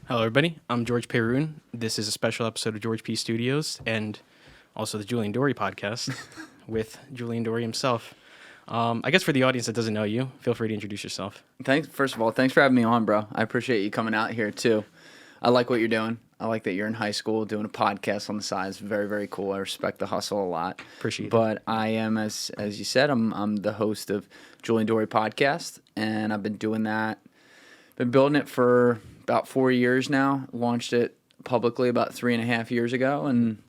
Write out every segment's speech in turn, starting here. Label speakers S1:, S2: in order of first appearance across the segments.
S1: Hello, everybody. I'm George Peyrouton. This is a special episode of George P. Studios and also the Julian Dory podcast with Julian Dory himself. I guess for the audience that doesn't know you, feel free to introduce yourself.
S2: First of all, thanks for having me on, bro. I appreciate you coming out here, too. I like what you're doing. I like that you're in high school doing a podcast on the side. It's very, very cool. I respect the hustle a lot.
S1: Appreciate it.
S2: But I am, as you said, I'm the host of Julian Dory podcast, and I've been doing that. Been building it for about 4 years now. Launched it publicly about 3.5 years ago, and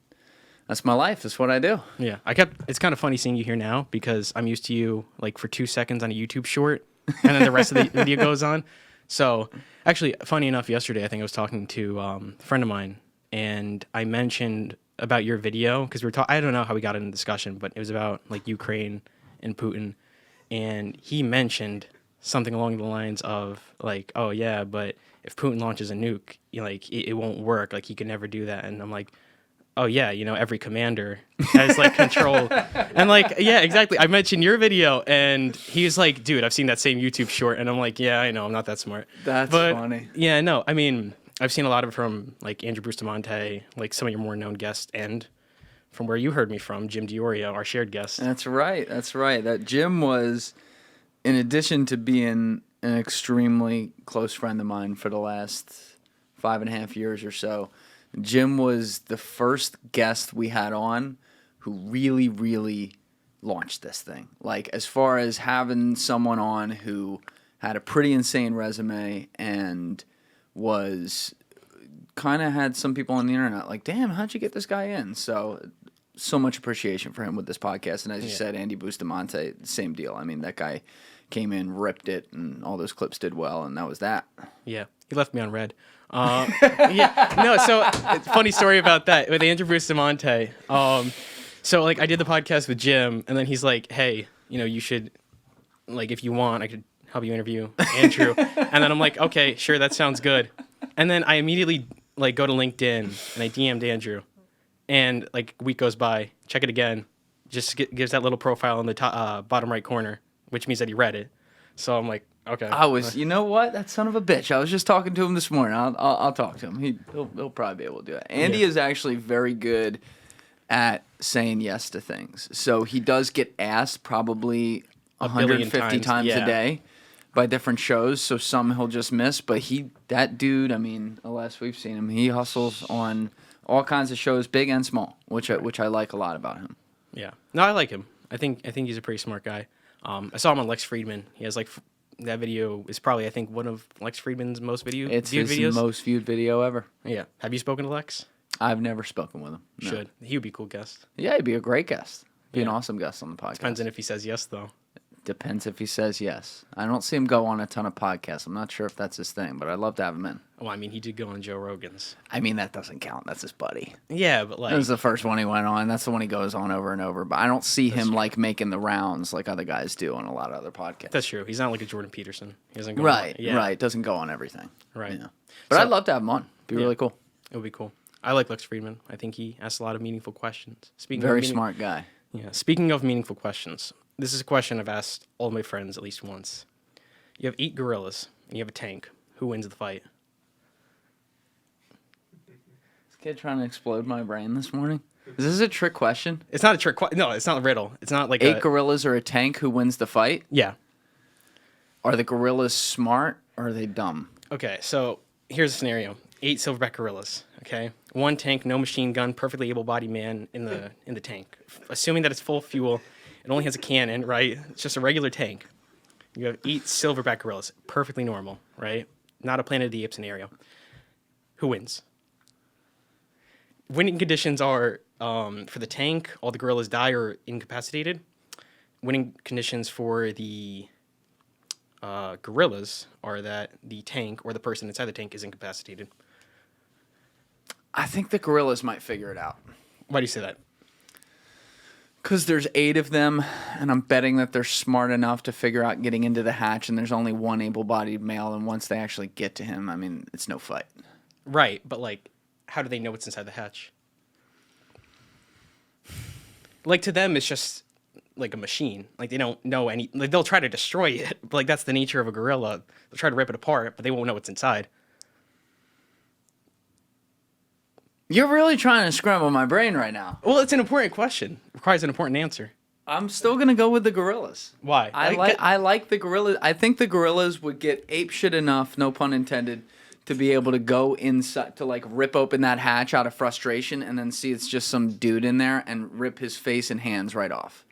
S2: that's my life. That's what I do.
S1: Yeah, it's kind of funny seeing you here now because I'm used to you like for 2 seconds on a YouTube short, and then the rest of the video goes on. So, actually, funny enough, yesterday I think I was talking to a friend of mine, and I mentioned about your video because we were talking. I don't know how we got in the discussion, but it was about like Ukraine and Putin, and he mentioned something along the lines of like, "Oh yeah, but if Putin launches a nuke, it won't work. Like he could never do that." And I'm like, "Oh yeah, every commander has like control." And like, yeah, exactly. I mentioned your video and he's like, "Dude, I've seen that same YouTube short." And I'm like, "Yeah, I know, I'm not that smart."
S2: That's funny.
S1: Yeah, no, I mean, I've seen a lot of it from like Andrew Bustamante, like some of your more known guests, and from where you heard me from, Jim Diorio, our shared guest.
S2: That's right. That Jim was, in addition to being an extremely close friend of mine for the last 5.5 years or so, Jim was the first guest we had on who really, really launched this thing. Like, as far as having someone on who had a pretty insane resume and was kind of had some people on the internet like, damn, how'd you get this guy in? So much appreciation for him with this podcast. And as you said, Andy Bustamante, same deal. I mean, that guy came in, ripped it, and all those clips did well, and that was that.
S1: Yeah, he left me on red. Yeah, no. So, funny story about that with Andrew Bustamante. So like I did the podcast with Jim, and then he's like, "Hey, you should, like, if you want, I could help you interview Andrew." And then I'm like, "Okay, sure, that sounds good." And then I immediately like go to LinkedIn and I DM'd Andrew, and like a week goes by, check it again, just gives that little profile in the top, bottom right corner, which means that he read it. So I'm like, okay.
S2: You know what? That son of a bitch. I was just talking to him this morning. I'll talk to him. He'll probably be able to do it. Andy is actually very good at saying yes to things. So he does get asked probably 150 times a day by different shows. So some he'll just miss. But that dude, I mean, unless we've seen him, he hustles on all kinds of shows, big and small, which I like a lot about him.
S1: Yeah. No, I like him. I think he's a pretty smart guy. I saw him on Lex Friedman. He has like that video is probably I think one of Lex Friedman's most viewed
S2: It's
S1: videos.
S2: his most viewed video ever.
S1: Yeah. Have you spoken to Lex?
S2: I've never spoken with him. No.
S1: Should. He would be a cool guest.
S2: Yeah, he'd be a great guest. Be an awesome guest on the podcast.
S1: Depends on if he says yes though.
S2: Depends if he says yes. I don't see him go on a ton of podcasts. I'm not sure if that's his thing, but I'd love to have him in.
S1: Oh, I mean, he did go on Joe Rogan's.
S2: I mean, that doesn't count. That's his buddy.
S1: Yeah, but like...
S2: That was the first one he went on. That's the one he goes on over and over. But I don't see him, like, making the rounds like other guys do on a lot of other podcasts.
S1: That's true. He's not like a Jordan Peterson. He doesn't go
S2: right,
S1: on...
S2: right. Doesn't go on everything.
S1: Right.
S2: Yeah. But I'd love to have him on. Be really cool.
S1: It would be cool. I like Lex Friedman. I think he asks a lot of meaningful questions.
S2: Very smart guy.
S1: Yeah. Speaking of meaningful questions, this is a question I've asked all my friends at least once. You have 8 gorillas and you have a tank. Who wins the fight?
S2: This kid trying to explode my brain this morning. Is this a trick question?
S1: It's not a trick question. No, it's not a riddle. It's not like
S2: 8 gorillas or a tank. Who wins the fight?
S1: Yeah.
S2: Are the gorillas smart or are they dumb?
S1: Okay, so here's a scenario. 8 silverback gorillas, okay? 1 tank, no machine gun, perfectly able-bodied man in the tank. Assuming that it's full of fuel, it only has a cannon, right? It's just a regular tank. You have 8 silverback gorillas, perfectly normal, right? Not a Planet of the Apes scenario. Who wins? Winning conditions are, for the tank, all the gorillas die or incapacitated. Winning conditions for the gorillas are that the tank or the person inside the tank is incapacitated.
S2: I think the gorillas might figure it out.
S1: Why do you say that?
S2: Because there's 8 of them, and I'm betting that they're smart enough to figure out getting into the hatch, and there's only 1 able-bodied male, and once they actually get to him, I mean, it's no fight.
S1: Right, but, like, how do they know what's inside the hatch? Like, to them, it's just, like, a machine. Like, they don't know any... Like, they'll try to destroy it. But, like, that's the nature of a gorilla. They'll try to rip it apart, but they won't know what's inside.
S2: You're really trying to scramble my brain right now.
S1: Well, it's an important question. It requires an important answer.
S2: I'm still gonna go with the gorillas.
S1: Why?
S2: I like the gorillas. I think the gorillas would get apeshit enough, no pun intended, to be able to go inside to like rip open that hatch out of frustration and then see it's just some dude in there and rip his face and hands right off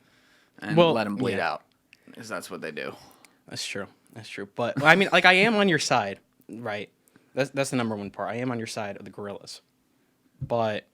S2: and let him bleed out. Because that's what they do.
S1: That's true. That's true. But I mean, like, I am on your side, right? That's the number one part. I am on your side of the gorillas. But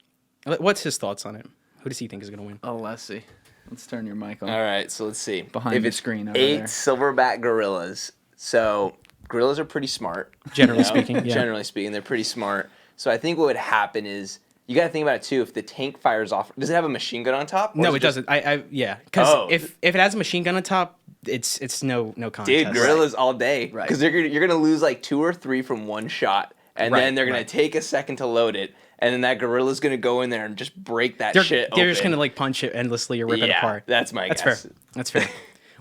S1: what's his thoughts on it? Who does he think is going to win?
S2: Oh, let's see. Let's turn your mic on.
S3: All right, so let's see.
S2: Behind the screen over
S3: 8
S2: there.
S3: silverback gorillas. So gorillas are pretty smart.
S1: Generally speaking, yeah.
S3: Generally speaking, they're pretty smart. So I think what would happen is you got to think about it too. If the tank fires off, does it have a machine gun on top?
S1: No, it doesn't. Yeah, because if it has a machine gun on top, it's no contest.
S3: Dude, gorillas all day.
S2: Right.
S3: Because you're gonna lose like 2 or 3 from one shot, and then they're gonna take a second to load it, and then that gorilla's gonna go in there and just break that shit open.
S1: They're just gonna like punch it endlessly or rip it apart.
S3: That's my guess.
S1: Fair. That's fair.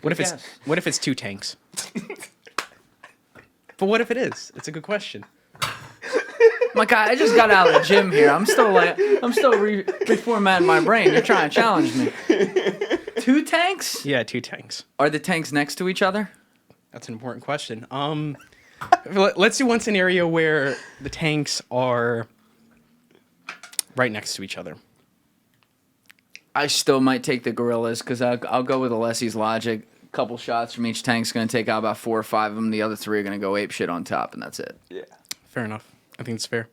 S1: What if it's 2 tanks? But what if it is? It's a good question.
S2: My God, I just got out of the gym here. I'm still reformatting my brain. You're trying to challenge me. 2 tanks?
S1: Yeah, 2 tanks.
S2: Are the tanks next to each other?
S1: That's an important question. Let's do one scenario where the tanks are right next to each other.
S2: I still might take the gorillas because I'll go with Alessi's logic. A couple shots from each tank's going to take out about 4 or 5 of them. The other 3 are going to go ape shit on top, and that's it.
S3: Yeah.
S1: Fair enough. I think it's fair.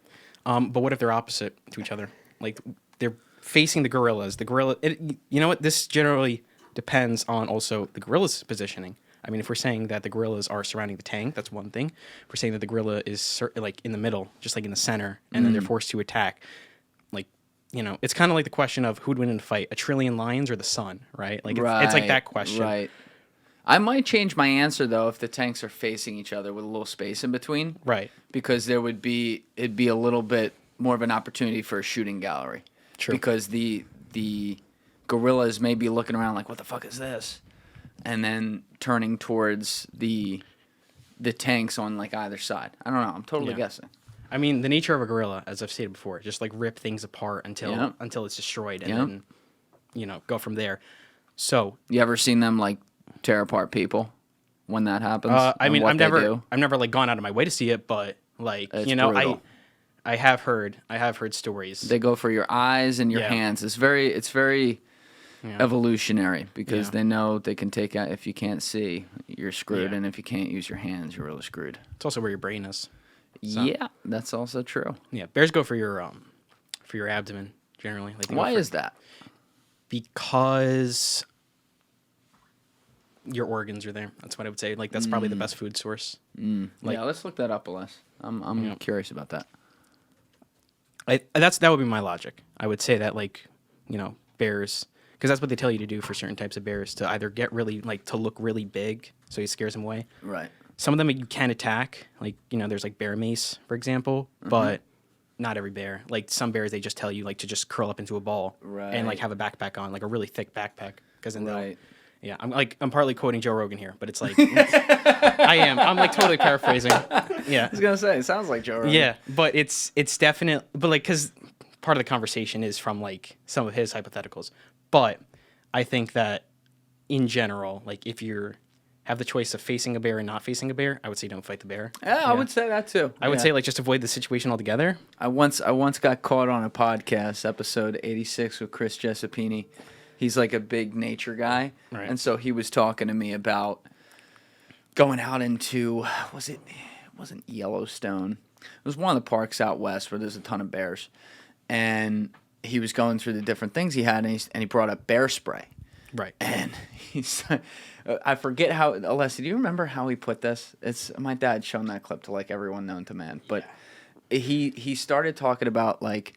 S1: But what if they're opposite to each other? Like, they're facing the gorillas. You know what? This generally depends on also the gorilla's positioning. I mean, if we're saying that the gorillas are surrounding the tank, that's one thing. If we're saying that the gorilla is like in the middle, just like in the center, and then they're forced to attack, like, you know, it's kind of like the question of who'd win in a fight, a trillion lions or the sun, right? Like, it's like that question.
S2: Right. I might change my answer though if the tanks are facing each other with a little space in between.
S1: Right.
S2: Because it'd be a little bit more of an opportunity for a shooting gallery.
S1: True.
S2: Because the gorillas may be looking around like, what the fuck is this? And then turning towards the tanks on like either side. I don't know. I'm totally guessing.
S1: I mean, the nature of a gorilla, as I've stated before, just like rip things apart until it's destroyed, and then, you know, go from there. So
S2: you ever seen them like tear apart people when that happens?
S1: I mean, I've never like gone out of my way to see it, but like it's brutal. I have heard stories.
S2: They go for your eyes and your hands. It's very evolutionary because they know they can take out. If you can't see, you're screwed, and if you can't use your hands, you're really screwed.
S1: It's also where your brain is. So.
S2: Yeah, that's also true.
S1: Yeah, bears go for your abdomen generally. Like
S2: why is that?
S1: Because your organs are there. That's what I would say. Like that's probably the best food source. Like,
S2: yeah, let's look that up, Aless. I'm curious about that.
S1: That would be my logic. I would say that, like, you know, bears, because that's what they tell you to do for certain types of bears, to either get really, like, to look really big so he scares them away.
S2: Right.
S1: Some of them you can attack, like, you know, there's like bear mace, for example, but not every bear. Like some bears, they just tell you like to just curl up into a ball and like have a backpack on, like a really thick backpack, because then they'll. Yeah, I'm partly quoting Joe Rogan here, but it's like I'm like totally paraphrasing. Yeah,
S2: I was gonna say it sounds like Joe Rogan.
S1: Yeah, but it's definite. But like, because part of the conversation is from like some of his hypotheticals. But I think that in general, like if you have the choice of facing a bear and not facing a bear, I would say don't fight the bear.
S2: Yeah, I would say that too.
S1: I would say like just avoid the situation altogether.
S2: I once got caught on a podcast, episode 86 with Chris Giuseppini. He's like a big nature guy,
S1: right.
S2: And so he was talking to me about going out into it wasn't Yellowstone. It was one of the parks out west where there's a ton of bears, and he was going through the different things he had, and he brought up bear spray.
S1: Right.
S2: And he's, I forget how, Alessi, do you remember how he put this? It's my dad shown that clip to like everyone known to man, but he started talking about like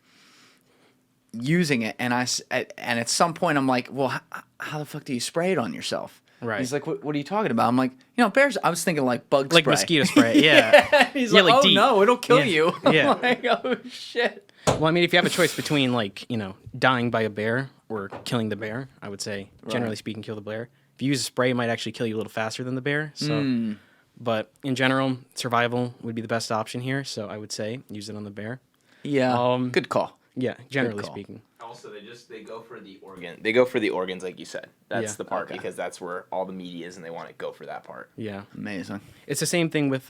S2: using it, and and at some point I'm like, well, how the fuck do you spray it on yourself?
S1: Right.
S2: He's like, what are you talking about? I'm like, bears. I was thinking like bug spray,
S1: like mosquito spray. Yeah.
S2: He's like, oh
S1: deep.
S2: no, it'll kill you.
S1: Yeah.
S2: I'm like, oh shit.
S1: Well, I mean, if you have a choice between like dying by a bear or killing the bear, I would say generally speaking, kill the bear. If you use a spray, it might actually kill you a little faster than the bear. So, but in general, survival would be the best option here. So I would say use it on the bear.
S2: Yeah. Good call.
S1: Yeah, generally
S2: call.
S1: speaking.
S3: Also, they go for the organ. They go for the organs, like you said. That's
S1: Yeah.
S3: the part
S2: Okay.
S3: because that's where all the media is, and they want to go for that part.
S1: Yeah.
S2: Amazing.
S1: It's the same thing with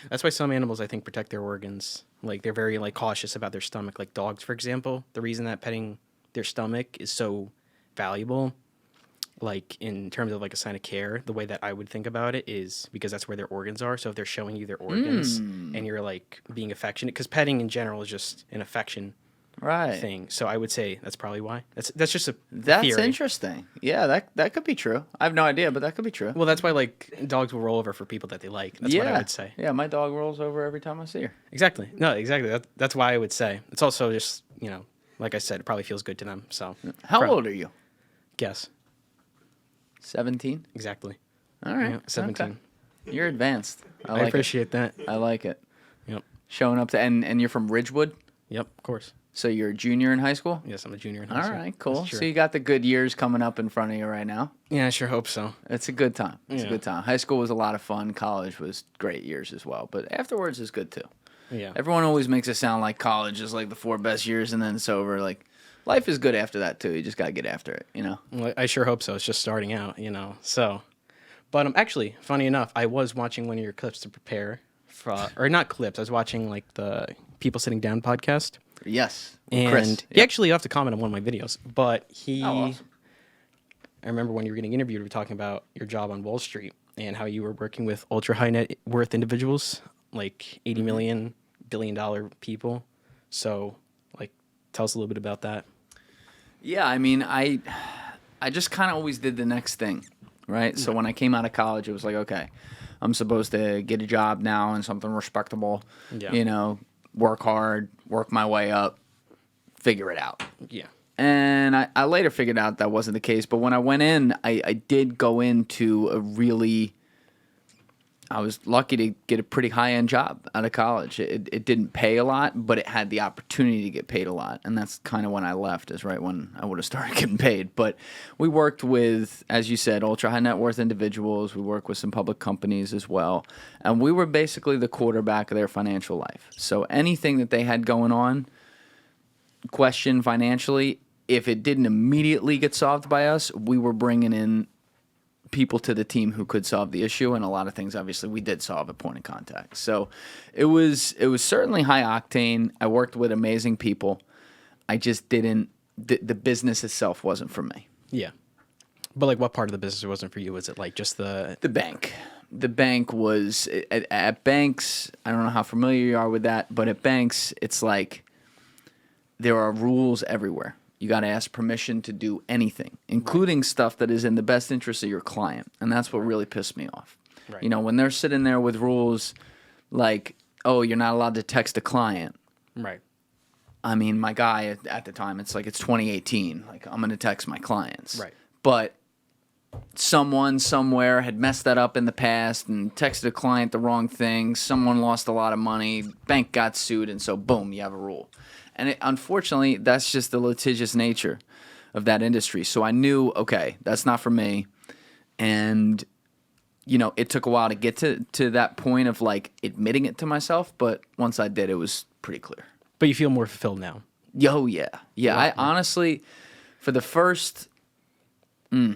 S1: that's why some animals I think protect their organs. Like they're very like cautious about their stomach. Like dogs, for example. The reason that petting their stomach is so valuable, like in terms of like a sign of care, the way that I would think about it is because that's where their organs are. So if they're showing you their organs and you're like being affectionate, because petting in general is just an affection
S2: Right.
S1: thing. So I would say that's probably why. That's just a
S2: That's
S1: theory.
S2: interesting. Yeah, that could be true. I have no idea, but that could be true.
S1: Well, that's why like dogs will roll over for people that they like. That's what I would say.
S2: Yeah, my dog rolls over every time I see her.
S1: Exactly. No, exactly. That's why I would say. It's also just, like I said, it probably feels good to them. So
S2: How old are you?
S1: guess.
S2: 17?
S1: Exactly.
S2: All right.
S1: Yeah, 17.
S2: Okay. You're advanced. I
S1: I
S2: like
S1: appreciate that.
S2: it. I like it.
S1: Yep.
S2: Showing up to and you're from Ridgewood?
S1: Yep, of course.
S2: So you're a junior in high school?
S1: Yes, I'm a junior in high
S2: All
S1: school.
S2: right, cool.
S1: That's true.
S2: So you got the good years coming up in front of you right now.
S1: Yeah, I sure hope so.
S2: It's a good time. It's a
S1: Yeah.
S2: good time. High school was a lot of fun. College was great years as well. But afterwards is good too.
S1: Yeah.
S2: Everyone always makes it sound like college is like the 4 best years and then it's over. Like life is good after that too. You just gotta get after it, you know?
S1: Well, I sure hope so. It's just starting out, So, but actually, funny enough, I was watching one of your clips to prepare for, or not clips. I was watching like the People Sitting Down podcast.
S2: Yes.
S1: And
S2: Chris.
S1: he actually left a comment on one of my videos, but he,
S2: Oh, awesome.
S1: I remember when you were getting interviewed, we were talking about your job on Wall Street and how you were working with ultra high net worth individuals, like 80 million, billion-dollar people. So, like, tell us a little bit about that.
S2: Yeah, I mean, I just kind of always did the next thing, right? So when I came out of college, it was like, okay, I'm supposed to get a job now and something respectable,
S1: Yeah.
S2: Work hard, work my way up, figure it out.
S1: Yeah.
S2: And I later figured out that wasn't the case. But when I went in, I did go into I was lucky to get a pretty high-end job out of college. It didn't pay a lot, but it had the opportunity to get paid a lot. And that's kind of when I left, is right when I would have started getting paid. But we worked with, as you said, ultra-high net worth individuals. We worked with some public companies as well. And we were basically the quarterback of their financial life. So anything that they had going on, question financially, if it didn't immediately get solved by us, we were bringing in people to the team who could solve the issue, and a lot of things obviously we did solve at point of contact. So it was certainly high octane. I worked with amazing people. I just didn't the business itself wasn't for me.
S1: Yeah. But, like, what part of the business wasn't for you? Was it, like, just the
S2: bank. The bank was at banks, I don't know how familiar you are with that, but at banks it's like there are rules everywhere. You got to ask permission to do anything, including stuff that is in the best interest of your client. And that's what really pissed me off.
S1: Right.
S2: When they're sitting there with rules like, oh, you're not allowed to text a client.
S1: right?
S2: I mean, my guy at the time, it's 2018. Like, I'm going to text my clients.
S1: Right.
S2: But someone somewhere had messed that up in the past and texted a client the wrong thing. Someone lost a lot of money. Bank got sued. And so, boom, you have a rule. And unfortunately, that's just the litigious nature of that industry. So I knew, okay, that's not for me. And, it took a while to get to that point of, like, admitting it to myself. But once I did, it was pretty clear.
S1: But you feel more fulfilled now.
S2: Oh, yeah. Yeah, I honestly, for the first 3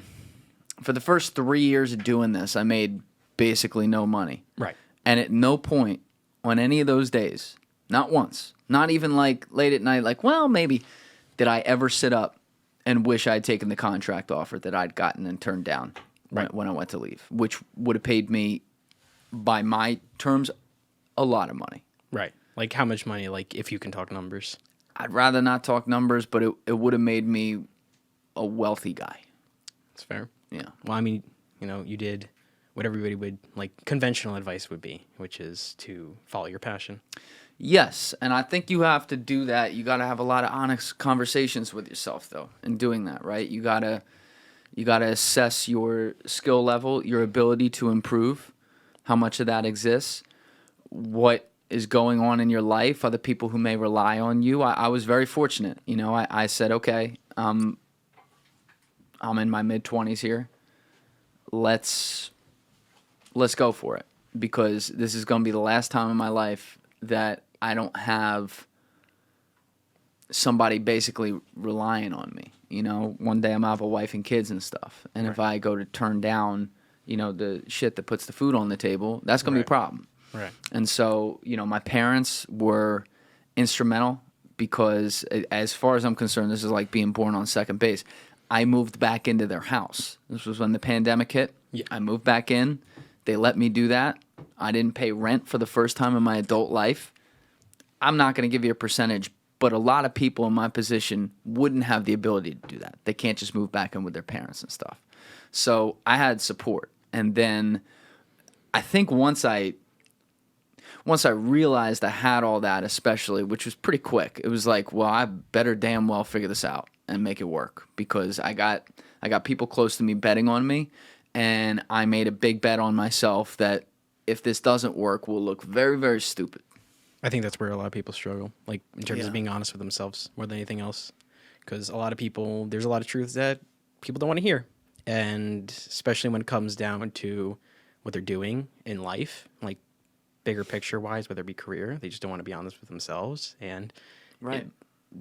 S2: years of doing this, I made basically no money.
S1: Right.
S2: And at no point on any of those days, not once, not even like late at night, like, well, maybe, did I ever sit up and wish I'd taken the contract offer that I'd gotten and turned down when I went to leave, which would have paid me, by my terms, a lot of money.
S1: Right. Like, how much money, like, if you can talk numbers?
S2: I'd rather not talk numbers, but it would have made me a wealthy guy.
S1: That's fair.
S2: Yeah.
S1: Well, I mean, you did what everybody would, like, conventional advice would be, which is to follow your passion.
S2: Yes, and I think you have to do that. You got to have a lot of honest conversations with yourself, though, in doing that, right? You gotta assess your skill level, your ability to improve, how much of that exists, what is going on in your life, other people who may rely on you. I was very fortunate. I said, okay, I'm in my mid-20s here. Let's go for it, because this is going to be the last time in my life that I don't have somebody basically relying on me. One day I'm gonna have a wife and kids and stuff, and if I go to turn down, the shit that puts the food on the table, that's gonna be a problem.
S1: Right.
S2: And so, my parents were instrumental because, as far as I'm concerned, this is like being born on second base. I moved back into their house. This was when the pandemic hit.
S1: Yeah.
S2: I moved back in. They let me do that. I didn't pay rent for the first time in my adult life. I'm not going to give you a percentage, but a lot of people in my position wouldn't have the ability to do that. They can't just move back in with their parents and stuff. So I had support. And then I think once I realized I had all that, especially, which was pretty quick, it was like, well, I better damn well figure this out and make it work, because I got people close to me betting on me, and I made a big bet on myself that if this doesn't work, we'll look very, very stupid.
S1: I think that's where a lot of people struggle, like in terms
S2: Yeah.
S1: of being honest with themselves more than anything else. Because a lot of people, there's a lot of truths that people don't want to hear. And especially when it comes down to what they're doing in life, like bigger picture wise, whether it be career, they just don't want to be honest with themselves. And
S2: Right.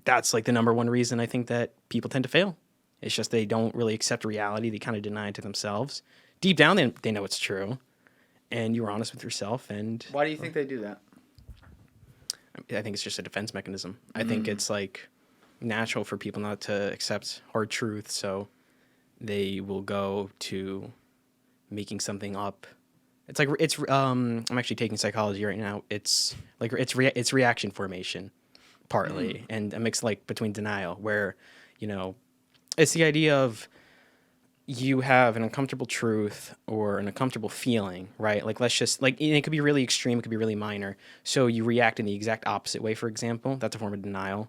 S1: that's like the number one reason I think that people tend to fail. It's just they don't really accept reality. They kind of deny it to themselves. Deep down, they know it's true. And you were honest with yourself. And
S2: Why do you think they do that?
S1: I think it's just a defense mechanism. I think it's like natural for people not to accept hard truth, so they will go to making something up. It's like I'm actually taking psychology right now. It's like it's reaction formation partly, and a mix like between denial, where it's the idea of you have an uncomfortable truth or an uncomfortable feeling, right? Like, let's just, like, it could be really extreme, it could be really minor. So you react in the exact opposite way, for example. That's a form of denial.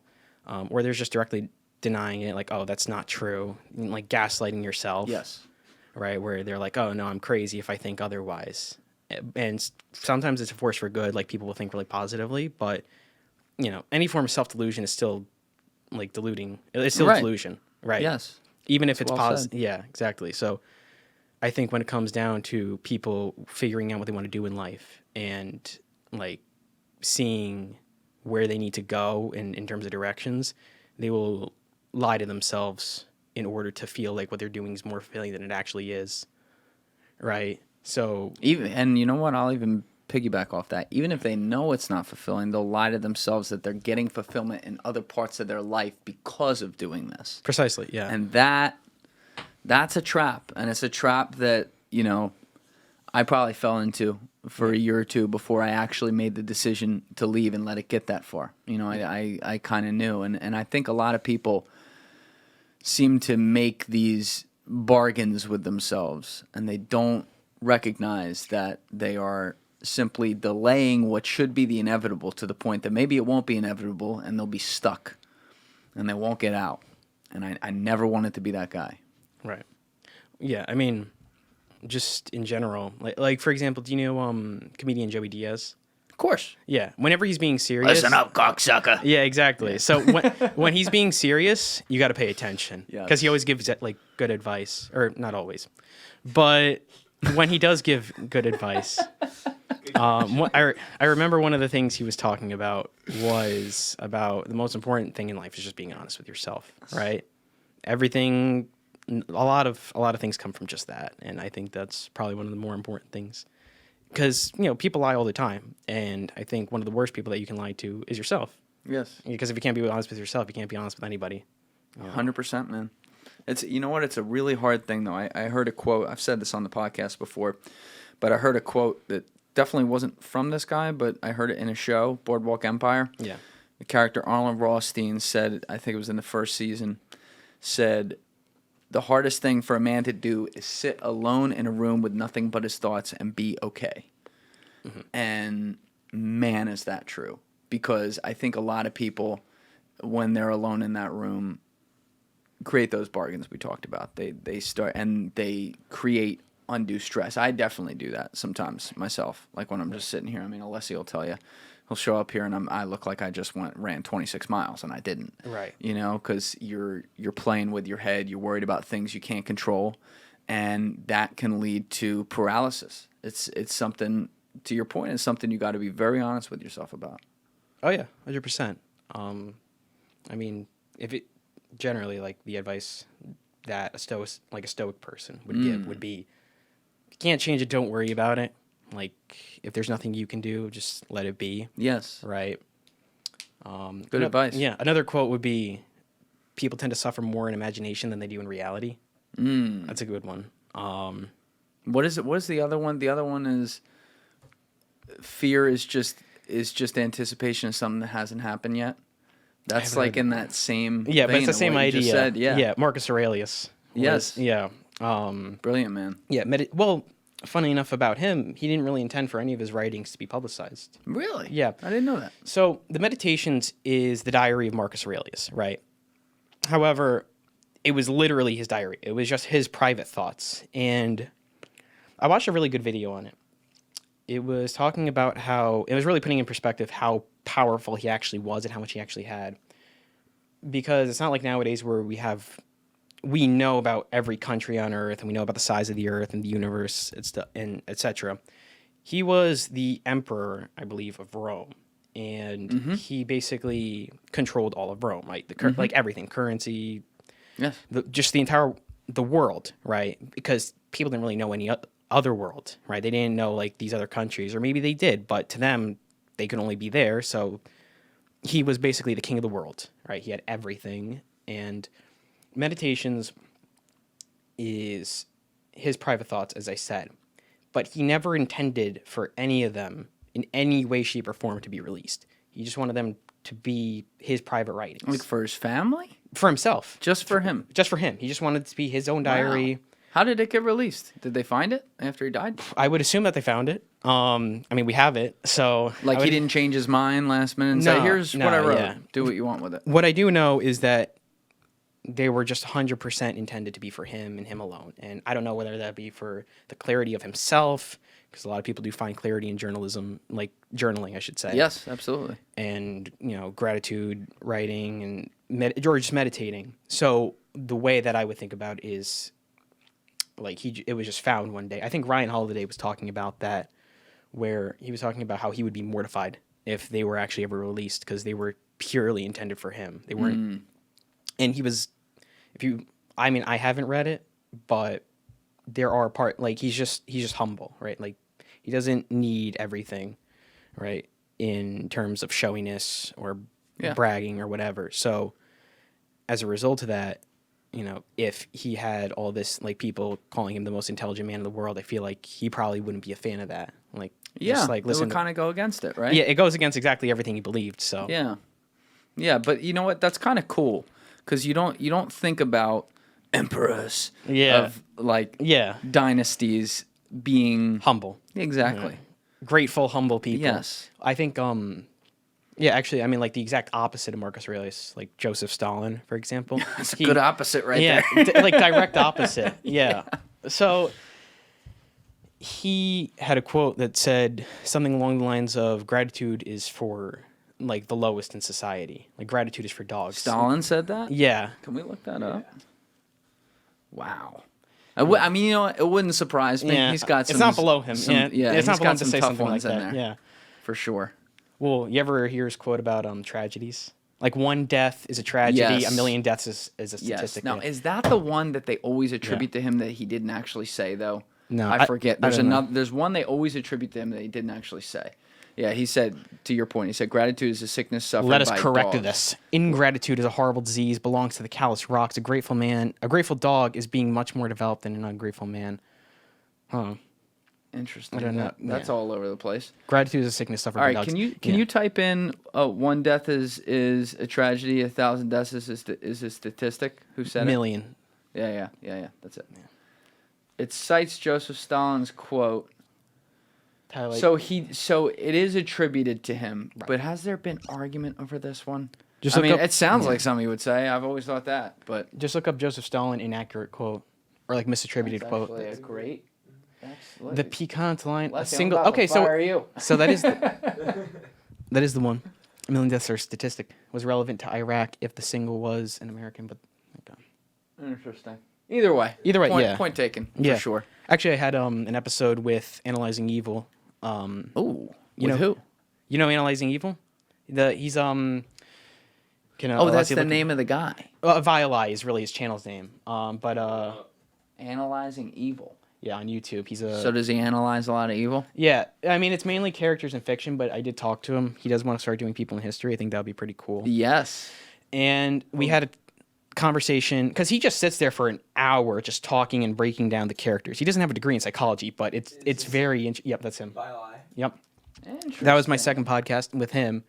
S1: Or there's just directly denying it, like, oh, that's not true. Like gaslighting yourself.
S2: Yes.
S1: Right? Where they're like, oh, no, I'm crazy if I think otherwise. And sometimes it's a force for good, like people will think really positively, but, any form of self-delusion is still, like, deluding. It's still a delusion, right?
S2: Yes.
S1: Even if it's
S2: well
S1: positive. Yeah, exactly. So I think when it comes down to people figuring out what they want to do in life and like seeing where they need to go in terms of directions, they will lie to themselves in order to feel like what they're doing is more fulfilling than it actually is. Right? So
S2: And you know what? I'll even piggyback off that. Even if they know it's not fulfilling, they'll lie to themselves that they're getting fulfillment in other parts of their life because of doing this.
S1: precisely, yeah.
S2: And that's a trap. And it's a trap that, I probably fell into for a year or two before I actually made the decision to leave and let it get that far. I kind of knew. And I think a lot of people seem to make these bargains with themselves, and they don't recognize that they are simply delaying what should be the inevitable to the point that maybe it won't be inevitable and they'll be stuck and they won't get out. And I never wanted to be that guy.
S1: Right. Yeah, I mean, just in general, like for example, do you know comedian Joey Diaz?
S2: Of course.
S1: Yeah, whenever he's being serious.
S2: Listen up, cocksucker.
S1: Yeah, exactly. So when he's being serious, you got to pay attention because
S2: Yes.
S1: he always gives like good advice, or not always, but when he does give good advice, I remember one of the things he was talking about was about the most important thing in life is just being honest with yourself, right? Everything, a lot of things come from just that, and I think that's probably one of the more important things. Because, people lie all the time. And I think one of the worst people that you can lie to is yourself.
S2: Yes.
S1: Because if you can't be honest with yourself, you can't be honest with anybody.
S2: 100%, man. It's, you know what? It's a really hard thing, though. I heard a quote. I've said this on the podcast before, but I heard a quote that definitely wasn't from this guy, but I heard it in a show, Boardwalk Empire.
S1: Yeah.
S2: The character Arlen Rothstein said, I think it was in the first season, said, the hardest thing for a man to do is sit alone in a room with nothing but his thoughts and be okay. Mm-hmm. And man, is that true. Because I think a lot of people, when they're alone in that room, create those bargains we talked about. They start and they create undue stress. I definitely do that sometimes myself. Like when I'm just sitting here. I mean, Alessi will tell you. He'll show up here and I look like I just ran 26 miles and I didn't.
S1: Right.
S2: Because you're playing with your head. You're worried about things you can't control, and that can lead to paralysis. It's something, to your point, it's something you got to be very honest with yourself about.
S1: Oh, yeah, 100%. I mean, if it generally like the advice that a stoic person would give would be, if you can't change it, don't worry about it. Like, if there's nothing you can do, just let it be.
S2: Yes.
S1: Right.
S2: Good advice.
S1: Yeah. Another quote would be, people tend to suffer more in imagination than they do in reality. That's a good one.
S2: What is it? What is the other one? The other one is fear is just anticipation of something that hasn't happened yet. That's like in that same
S1: Yeah, but it's
S2: vein
S1: the
S2: of
S1: same
S2: what you
S1: idea.
S2: just said. Yeah.
S1: Yeah. Marcus Aurelius.
S2: Yes.
S1: Yeah.
S2: Brilliant, man.
S1: Yeah. Well, funny enough about him, he didn't really intend for any of his writings to be publicized.
S2: Really?
S1: Yeah.
S2: I didn't know that.
S1: So the Meditations is the diary of Marcus Aurelius, right? However, it was literally his diary. It was just his private thoughts. And I watched a really good video on it. It was talking about how, it was really putting in perspective how powerful he actually was and how much he actually had. Because it's not like nowadays where we know about every country on Earth and we know about the size of the Earth and the universe and etc. He was the emperor, I believe, of Rome. And he basically controlled all of Rome, right? Like everything, currency,
S2: Yes.
S1: just the world, right? Because people didn't really know any other world, right? They didn't know like these other countries, or maybe they did, but to them, they could only be there. So he was basically the king of the world, right? He had everything. And Meditations is his private thoughts, as I said, but he never intended for any of them in any way, shape, or form to be released. He just wanted them to be his private writings.
S2: Like for his family?
S1: For himself.
S2: Just for him?
S1: Just for him. He just wanted it to be his own diary.
S2: Wow. How did it get released? Did they find it after he died?
S1: I would assume that they found it. I mean, we have it, so...
S2: Like he didn't change his mind last minute and say, here's what I wrote.
S1: Yeah.
S2: Do what you want with it.
S1: What I do know is that they were just 100% intended to be for him and him alone. And I don't know whether that be for the clarity of himself, because a lot of people do find clarity in journalism, like journaling, I should say.
S2: Yes, absolutely.
S1: And, gratitude, writing, and or just meditating. So the way that I would think about is, like, it was just found one day. I think Ryan Holiday was talking about that, where he was talking about how he would be mortified if they were actually ever released, because they were purely intended for him. They weren't... And he was, I haven't read it, but there are he's just humble, right? Like, he doesn't need everything, right? In terms of showiness or bragging or whatever. So as a result of that, if he had all this, like, people calling him the most intelligent man in the world, I feel like he probably wouldn't be a fan of that. Like,
S2: yeah, it would kind of go against it, right?
S1: Yeah, it goes against exactly everything he believed, so.
S2: Yeah, but you know what? That's kind of cool. Because you don't think about emperors of dynasties being
S1: humble.
S2: Exactly.
S1: Grateful, humble people.
S2: Yes.
S1: I think actually, I mean, like, the exact opposite of Marcus Aurelius, like Joseph Stalin, for example.
S2: That's a good opposite right
S1: there. Like direct opposite. Yeah. So he had a quote that said something along the lines of, gratitude is for, like, the lowest in society. Like, gratitude is for dogs.
S2: Stalin said that?
S1: Yeah.
S2: Can we look that up? Wow. I mean, it wouldn't surprise me.
S1: Yeah.
S2: He's got some...
S1: It's not below him. It's not below him to say something like that.
S2: There.
S1: Yeah.
S2: For sure.
S1: Well, you ever hear his quote about tragedies? Like, one death is a tragedy,
S2: yes.
S1: A million deaths is a statistic.
S2: Yes. Now, is that the one that they always attribute to him that he didn't actually say, though?
S1: No.
S2: I forget. There's
S1: another.
S2: There's one they always attribute to him that he didn't actually say. Yeah, he said, to your point, he said, gratitude is a sickness suffered by
S1: Let us correct
S2: dogs.
S1: this. Ingratitude is a horrible disease, belongs to the callous rocks. A grateful dog is being much more developed than an ungrateful man. Huh.
S2: Interesting.
S1: I don't know.
S2: That's all over the place.
S1: Gratitude is a sickness suffered
S2: All
S1: by
S2: right,
S1: dogs.
S2: can you type in one death is a tragedy, 1,000 deaths is a statistic? Who said
S1: million.
S2: it? Yeah. That's it. Yeah. It cites Joseph Stalin's quote.
S1: Highlight.
S2: So it is attributed to him, right. But has there been argument over this one? It sounds like something he would say. I've always thought that, but
S1: just look up Joseph Stalin inaccurate quote or like misattributed quote.
S2: Actually, a great.
S1: The piquant line.
S2: Let's
S1: a single. Okay, so
S2: you.
S1: So that is that is the one. A million deaths are statistic was relevant to Iraq if the single was an American, but okay.
S2: Interesting. Either way, point taken for sure.
S1: Actually, I had an episode with Analyzing Evil.
S2: Who?
S1: You know Analyzing Evil? He's
S2: Oh, that's the name of the guy.
S1: Violi is really his channel's name.
S2: Analyzing Evil.
S1: Yeah, on YouTube.
S2: So does he analyze a lot of evil?
S1: Yeah, I mean, it's mainly characters in fiction, but I did talk to him. He does want to start doing people in history. I think that would be pretty cool.
S2: Yes.
S1: And we had a conversation, because he just sits there for an hour just talking and breaking down the characters. He doesn't have a degree in psychology, but it's very... Yep, that's him. Yep. That was my second podcast with him.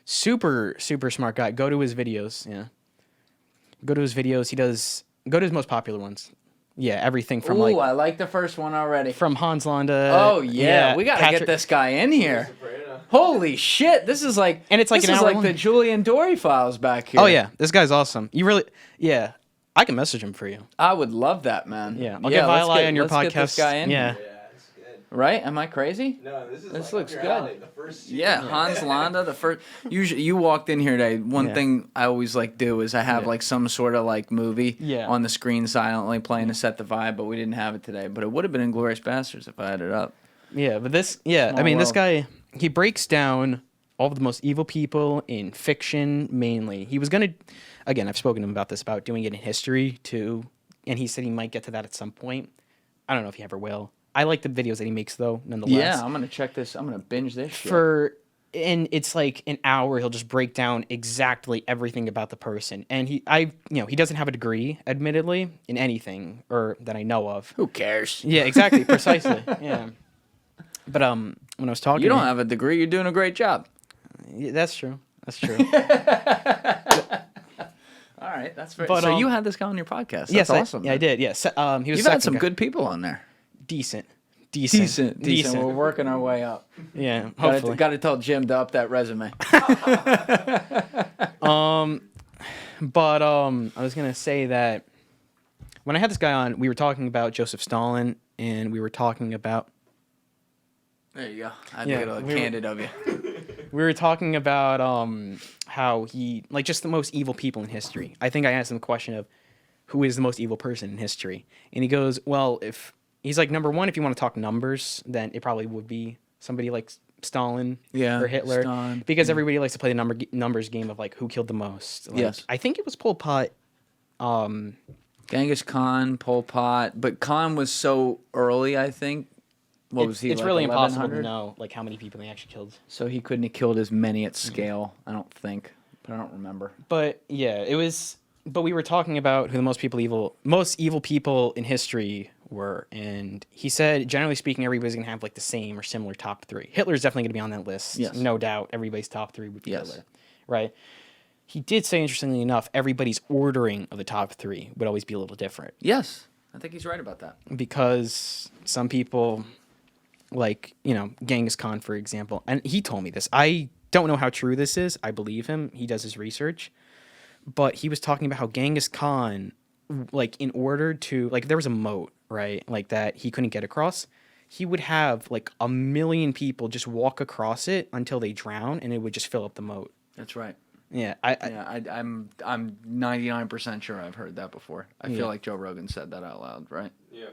S1: Super, super smart guy. Go to his videos, yeah. Go to his videos. Go to his most popular ones. Yeah, everything from
S2: I like the first one already.
S1: From Hans Landa.
S2: Oh yeah, we gotta get this guy in here. Holy shit, this is like,
S1: and it's like
S2: this is like the Julian Dory files back here.
S1: Oh yeah, this guy's awesome. Yeah, I can message him for you.
S2: I would love that, man.
S1: Yeah, I'll get Violi on your podcast.
S2: Get this guy in.
S1: Yeah.
S2: Right? Am I crazy?
S3: No, this
S2: like looks good.
S3: Alley, the first
S2: Hans Landa, the first. You walked in here today. One thing I always like do is I have like some sort of like movie on the screen silently playing to set the vibe, but we didn't have it today. But it would have been Inglourious Basterds if I had it up.
S1: Yeah, but this, this guy, he breaks down all of the most evil people in fiction mainly. He was gonna, again, I've spoken to him about this, about doing it in history too, and he said he might get to that at some point. I don't know if he ever will. I like the videos that he makes, though, nonetheless.
S2: Yeah, I'm going to check this. I'm going to binge this shit.
S1: And it's like an hour. He'll just break down exactly everything about the person. And he doesn't have a degree, admittedly, in anything, or that I know of.
S2: Who cares?
S1: Yeah, exactly, precisely. Yeah. But when I was talking,
S2: you don't have a degree. You're doing a great job.
S1: Yeah, that's true. That's true.
S2: All right, that's very. So you had this guy on your podcast. That's awesome.
S1: I did. Yes. He was.
S2: You've had some good people on there.
S1: Decent.
S2: We're working our way up.
S1: Yeah, hopefully.
S2: Got to tell Jim to up that resume.
S1: But I was gonna say that when I had this guy on, we were talking about Joseph Stalin, and we were talking about.
S2: There you go. I think it'll look candid of you.
S1: We were talking about how he just the most evil people in history. I think I asked him the question of who is the most evil person in history, and he goes, "Well, if." He's like, number one, if you want to talk numbers, then it probably would be somebody like Stalin or Hitler.
S2: Stalin.
S1: Because everybody likes to play the numbers game of like who killed the most. Like,
S2: yes.
S1: I think it was Pol Pot.
S2: Genghis Khan, Pol Pot. But Khan was so early, I think. What was he,
S1: it's
S2: like
S1: really impossible to know like how many people they actually killed.
S2: So he couldn't have killed as many at scale, I don't think. But I don't remember.
S1: But yeah, it was... But we were talking about who the most evil people in history were, and he said, generally speaking, everybody's gonna have like the same or similar top three. Hitler's definitely gonna be on that list, no doubt. Everybody's top three would be Hitler, right? He did say, interestingly enough, everybody's ordering of the top three would always be a little different.
S2: Yes, I think he's right about that.
S1: Because some people, like Genghis Khan, for example, and he told me this. I don't know how true this is. I believe him. He does his research. But he was talking about how Genghis Khan, like, in order to, like, there was a moat, right, like, that he couldn't get across, he would have, like, 1 million people just walk across it until they drown, and it would just fill up the moat.
S2: That's right.
S1: Yeah.
S2: I'm 99% sure I've heard that before. I feel like Joe Rogan said that out loud, right? Yeah.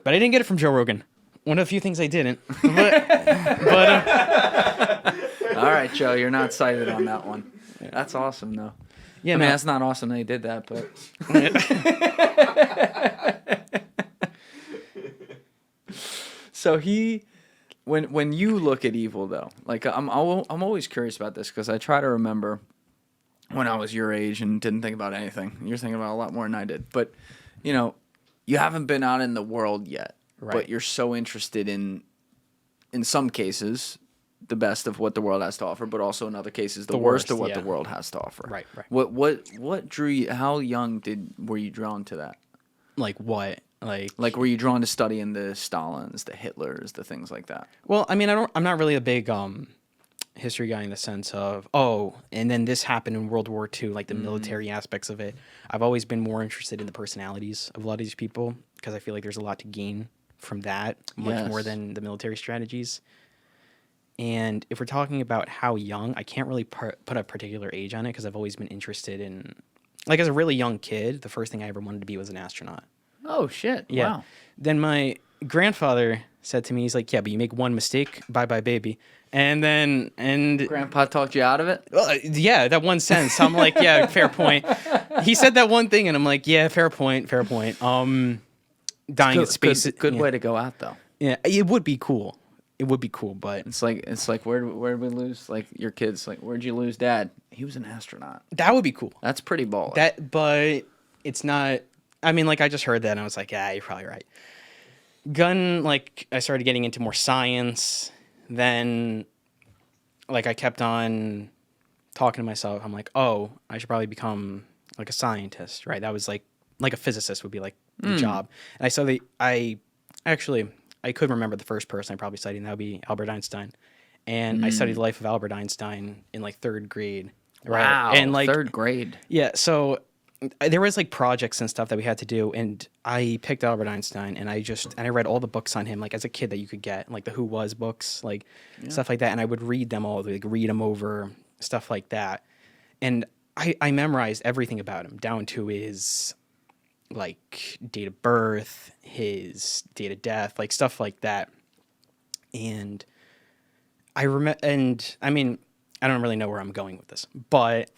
S1: But I didn't get it from Joe Rogan. One of the few things I didn't. All
S2: right, Joe, you're not cited on that one. That's awesome, though. Yeah, I mean, that's not awesome that he did that, but... So when you look at evil, though, like, I'm always curious about this, because I try to remember when I was your age and didn't think about anything. You're thinking about a lot more than I did. But, you haven't been out in the world yet, but you're so interested in some cases... the best of what the world has to offer, but also in other cases the worst of what the world has to offer.
S1: Right.
S2: What drew you? How young were you drawn to that?
S1: Like what? Like
S2: were you drawn to studying the Stalins, the Hitlers, the things like that?
S1: Well, I mean, I'm not really a big history guy in the sense of and then this happened in World War II, like the military aspects of it. I've always been more interested in the personalities of a lot of these people because I feel like there's a lot to gain from that, much more than the military strategies. And if we're talking about how young, I can't really put a particular age on it because I've always been interested in, like, as a really young kid, the first thing I ever wanted to be was an astronaut.
S2: Oh, shit.
S1: Yeah.
S2: Wow.
S1: Then grandfather said to me, he's like, yeah, but you make one mistake, bye-bye, baby. And
S2: Grandpa talked you out of it?
S1: yeah, that one sentence. I'm like, yeah, fair point. He said that one thing, and I'm like, yeah, fair point. Dying at space.
S2: Good way to go out, though.
S1: Yeah, it would be cool. It would be cool, but
S2: It's like where did we lose? Like your kids, like where'd you lose Dad? He was an astronaut.
S1: that would be cool.
S2: That's pretty baller.
S1: But it's not. I mean, like I just heard that, and I was like, yeah, you're probably right. Like I started getting into more science. Then, like I kept on talking to myself. I'm like, oh, I should probably become like a scientist, right? That was like a physicist would be like the job. And I saw I could remember the first person I probably studied, and that would be Albert Einstein. And I studied the life of Albert Einstein in like third grade. Right?
S2: Wow,
S1: And like
S2: third grade.
S1: yeah, so there was like projects and stuff that we had to do, and I picked Albert Einstein, and I read all the books on him, like as a kid that you could get, like the Who Was books, like stuff like that, and I would read them all, like read them over, stuff like that, and I memorized everything about him down to his like date of birth, his date of death, like stuff like that, and I mean, I don't really know where I'm going with this, but.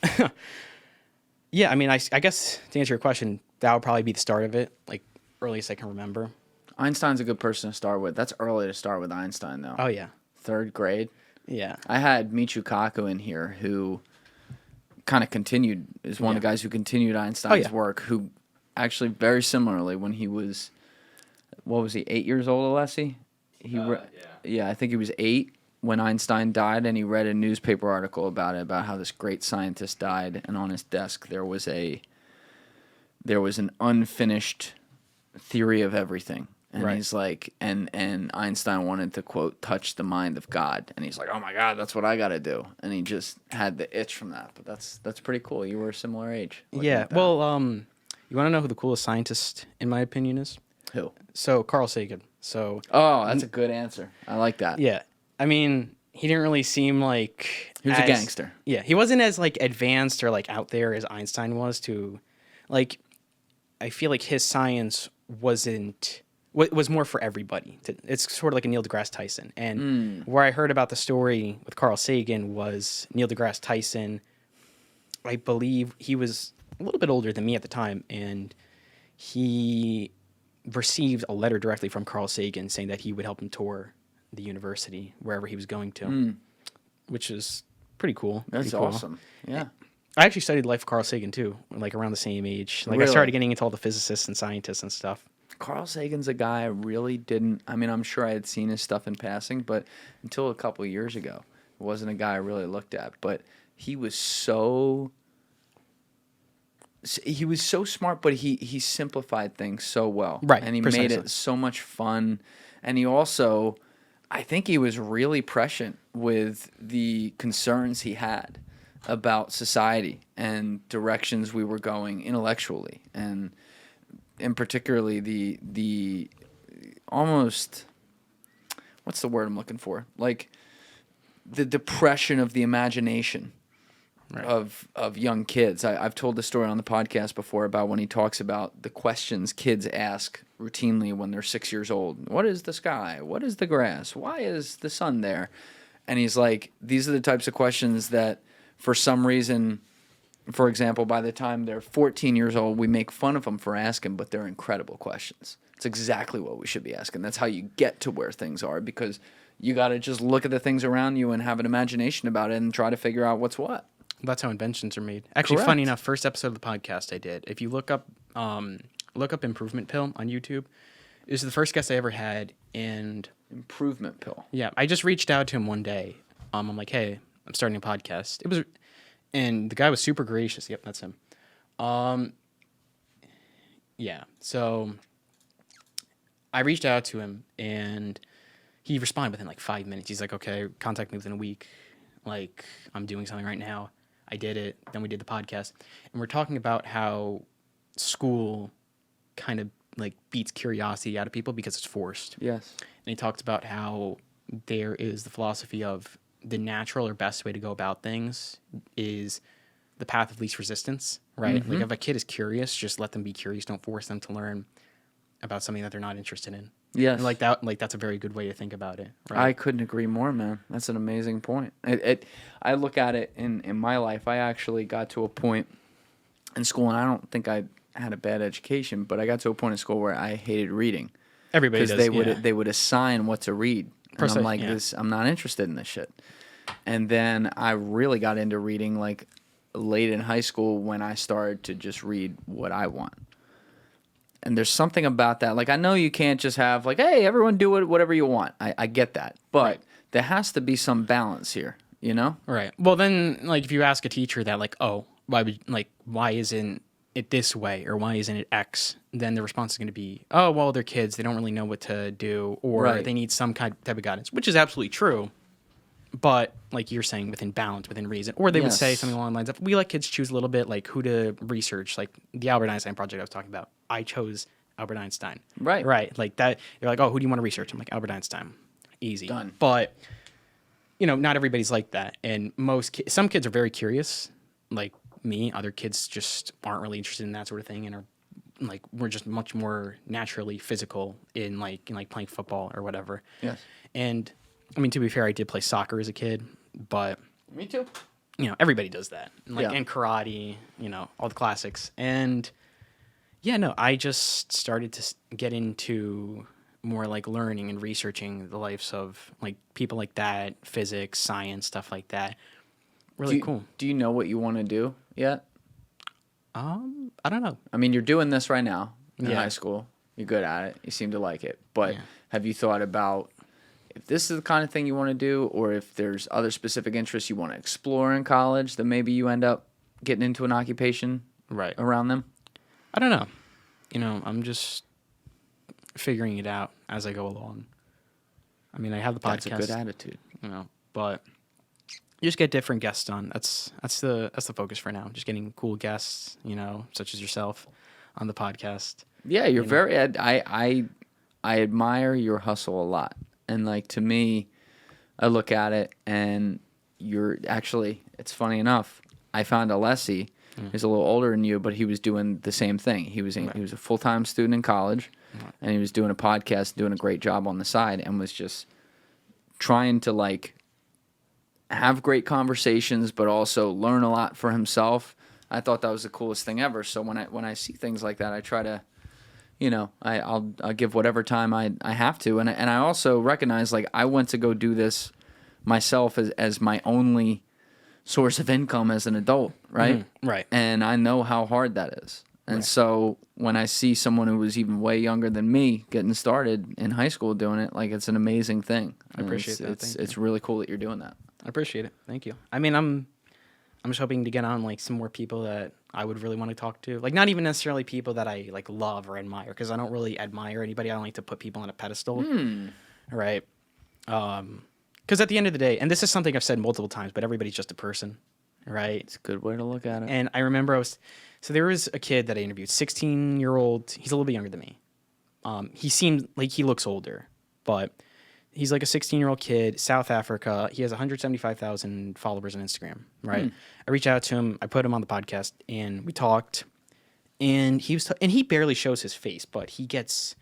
S1: Yeah, I mean, I guess to answer your question, that would probably be the start of it, like earliest I can remember.
S2: Einstein's a good person to start with. That's early to start with Einstein, though.
S1: Oh yeah,
S2: Third grade.
S1: yeah,
S2: I had Michio Kaku in here, who kind of continued, is one of the guys who continued Einstein's work, who actually very similarly, when he was, what was he, 8 years old, Alessi? Yeah, I think he was 8 when Einstein died, and he read a newspaper article about it, about how this great scientist died, and on his desk there was an unfinished theory of everything. And he's like, and Einstein wanted to, quote, touch the mind of God. And he's like, oh my God, that's what I got to do. And he just had the itch from that. But that's pretty cool. You were a similar age.
S1: yeah. Well, you want to know who the coolest scientist, in my opinion, is?
S2: Who?
S1: So Carl Sagan. So.
S2: Oh, that's a good answer. I like that.
S1: Yeah, I mean, he didn't really seem like
S2: he was a gangster.
S1: Yeah, he wasn't as like advanced or like out there as Einstein was. Like, I feel like his science was more for everybody. It's sort of like a Neil deGrasse Tyson. And where I heard about the story with Carl Sagan was Neil deGrasse Tyson. I believe he was a little bit older than me at the time, and he received a letter directly from Carl Sagan saying that he would help him tour the university wherever he was going to, which is pretty cool.
S2: That's
S1: pretty cool.
S2: awesome. Yeah.
S1: I actually studied the life of Carl Sagan too, like around the same age. Like
S2: Really?
S1: I started getting into all the physicists and scientists and stuff.
S2: Carl Sagan's a guy I really didn't. I mean, I'm sure I had seen his stuff in passing, but until a couple of years ago, it wasn't a guy I really looked at. But he was so smart, but he simplified things so well,
S1: Right,
S2: and he
S1: precisely.
S2: made it so much fun. And he also, I think he was really prescient with the concerns he had about society and directions we were going intellectually, and particularly the almost, what's the word I'm looking for? Like the depression of the imagination of young kids. I've told the story on the podcast before about when he talks about the questions kids ask routinely when they're 6 years old. What is the sky? What is the grass? Why is the sun there? And he's like, these are the types of questions that for some reason, for example, by the time they're 14 years old, we make fun of them for asking, but they're incredible questions. It's exactly what we should be asking. That's how you get to where things are, because you got to just look at the things around you and have an imagination about it and try to figure out what's what.
S1: That's how inventions are made. Actually,
S2: Correct.
S1: funny enough, first episode of the podcast I did, if you look up Improvement Pill on YouTube, it was the first guest I ever had, and
S2: Improvement Pill.
S1: yeah, I just reached out to him one day. I'm like, hey, I'm starting a podcast. And the guy was super gracious. Yep, that's him. Yeah, so I reached out to him, and he responded within like 5 minutes. He's like, okay, contact me within a week. Like, I'm doing something right now. I did it. Then we did the podcast. And we're talking about how school kind of like beats curiosity out of people because it's forced.
S2: Yes.
S1: And he talked about how there is the philosophy of the natural or best way to go about things is the path of least resistance, right? Like if a kid is curious, just let them be curious. Don't force them to learn about something that they're not interested in.
S2: Yes.
S1: And that's a very good way to think about it.
S2: I
S1: Right.
S2: couldn't agree more, man. That's an amazing point. I look at it in my life. I actually got to a point in school, and I don't think I had a bad education, but I got to a point in school where I hated reading
S1: Everybody does.
S2: they would assign what to read, and
S1: Precisely,
S2: I'm like,
S1: yeah.
S2: I'm not interested in this shit. And then I really got into reading like late in high school when I started to just read what I want. And there's something about that. Like, I know you can't just have like, hey, everyone do whatever you want. I get that, but
S1: Right.
S2: there has to be some balance here. You know?
S1: Right. Well, then, like, if you ask a teacher that, like, oh, why isn't it this way, or why isn't it X? Then the response is going to be, oh, well, they're kids, they don't really know what to do, or
S2: Right.
S1: they need some type of guidance, which is absolutely true. But like you're saying, within balance, within reason, or they would say
S2: Yes.
S1: something along the lines of, we let kids choose a little bit, like who to research, like the Albert Einstein project I was talking about. I chose Albert Einstein.
S2: Right.
S1: Right. Like that. You're like, oh, who do you want to research? I'm like, Albert Einstein. Easy.
S2: Done.
S1: But not everybody's like that, and some kids are very curious, like me. Other kids just aren't really interested in that sort of thing, and are like, we're just much more naturally physical in playing football or whatever.
S2: Yes.
S1: And I mean, to be fair, I did play soccer as a kid, but
S2: Me too.
S1: everybody does that. And,
S2: Yeah.
S1: and karate, all the classics. And yeah, no, I just started to get into more like learning and researching the lives of like people like that, physics, science, stuff like that. Really cool.
S2: Do you know what you want to do yet?
S1: I don't know.
S2: I mean, you're doing this right now in
S1: Yeah.
S2: high school. You're good at it. You seem to like it. But
S1: Yeah.
S2: have you thought about if this is the kind of thing you want to do, or if there's other specific interests you want to explore in college, that maybe you end up getting into an occupation
S1: Right.
S2: around them?
S1: I don't know. I'm just figuring it out as I go along. I mean, I have the podcast.
S2: That's a good attitude.
S1: But you just get different guests on. That's the focus for now. Just getting cool guests, such as yourself, on the podcast.
S2: Yeah, you're very. I admire your hustle a lot, and like to me, I look at it, and you're actually. It's funny enough. I found Alessi. He's a little older than you, but he was doing the same thing. He was he was a full-time student in college, and he was doing a podcast, doing a great job on the side, and was just trying to like have great conversations, but also learn a lot for himself. I thought that was the coolest thing ever. So when I see things like that, I try to, I'll give whatever time I have to, and I also recognize like I went to go do this myself as my only source of income as an adult, right?
S1: Right.
S2: And I know how hard that is. And so when I see someone who was even way younger than me getting started in high school doing it, like it's an amazing thing.
S1: I appreciate that. Thank
S2: It's really cool that you're doing that.
S1: I appreciate it. Thank you. I mean, I'm just hoping to get on like some more people that I would really want to talk to. Like not even necessarily people that I like love or admire, because I don't really admire anybody. I don't like to put people on a pedestal. Right. Because at the end of the day, and this is something I've said multiple times, but everybody's just a person, right?
S2: It's a good way to look at it.
S1: And I remember so there was a kid that I interviewed, 16-year-old. He's a little bit younger than me. He seemed like he looks older, but he's like a 16-year-old kid, South Africa. He has 175,000 followers on Instagram, right? I reached out to him. I put him on the podcast, and we talked. And he barely shows his face, but he gets.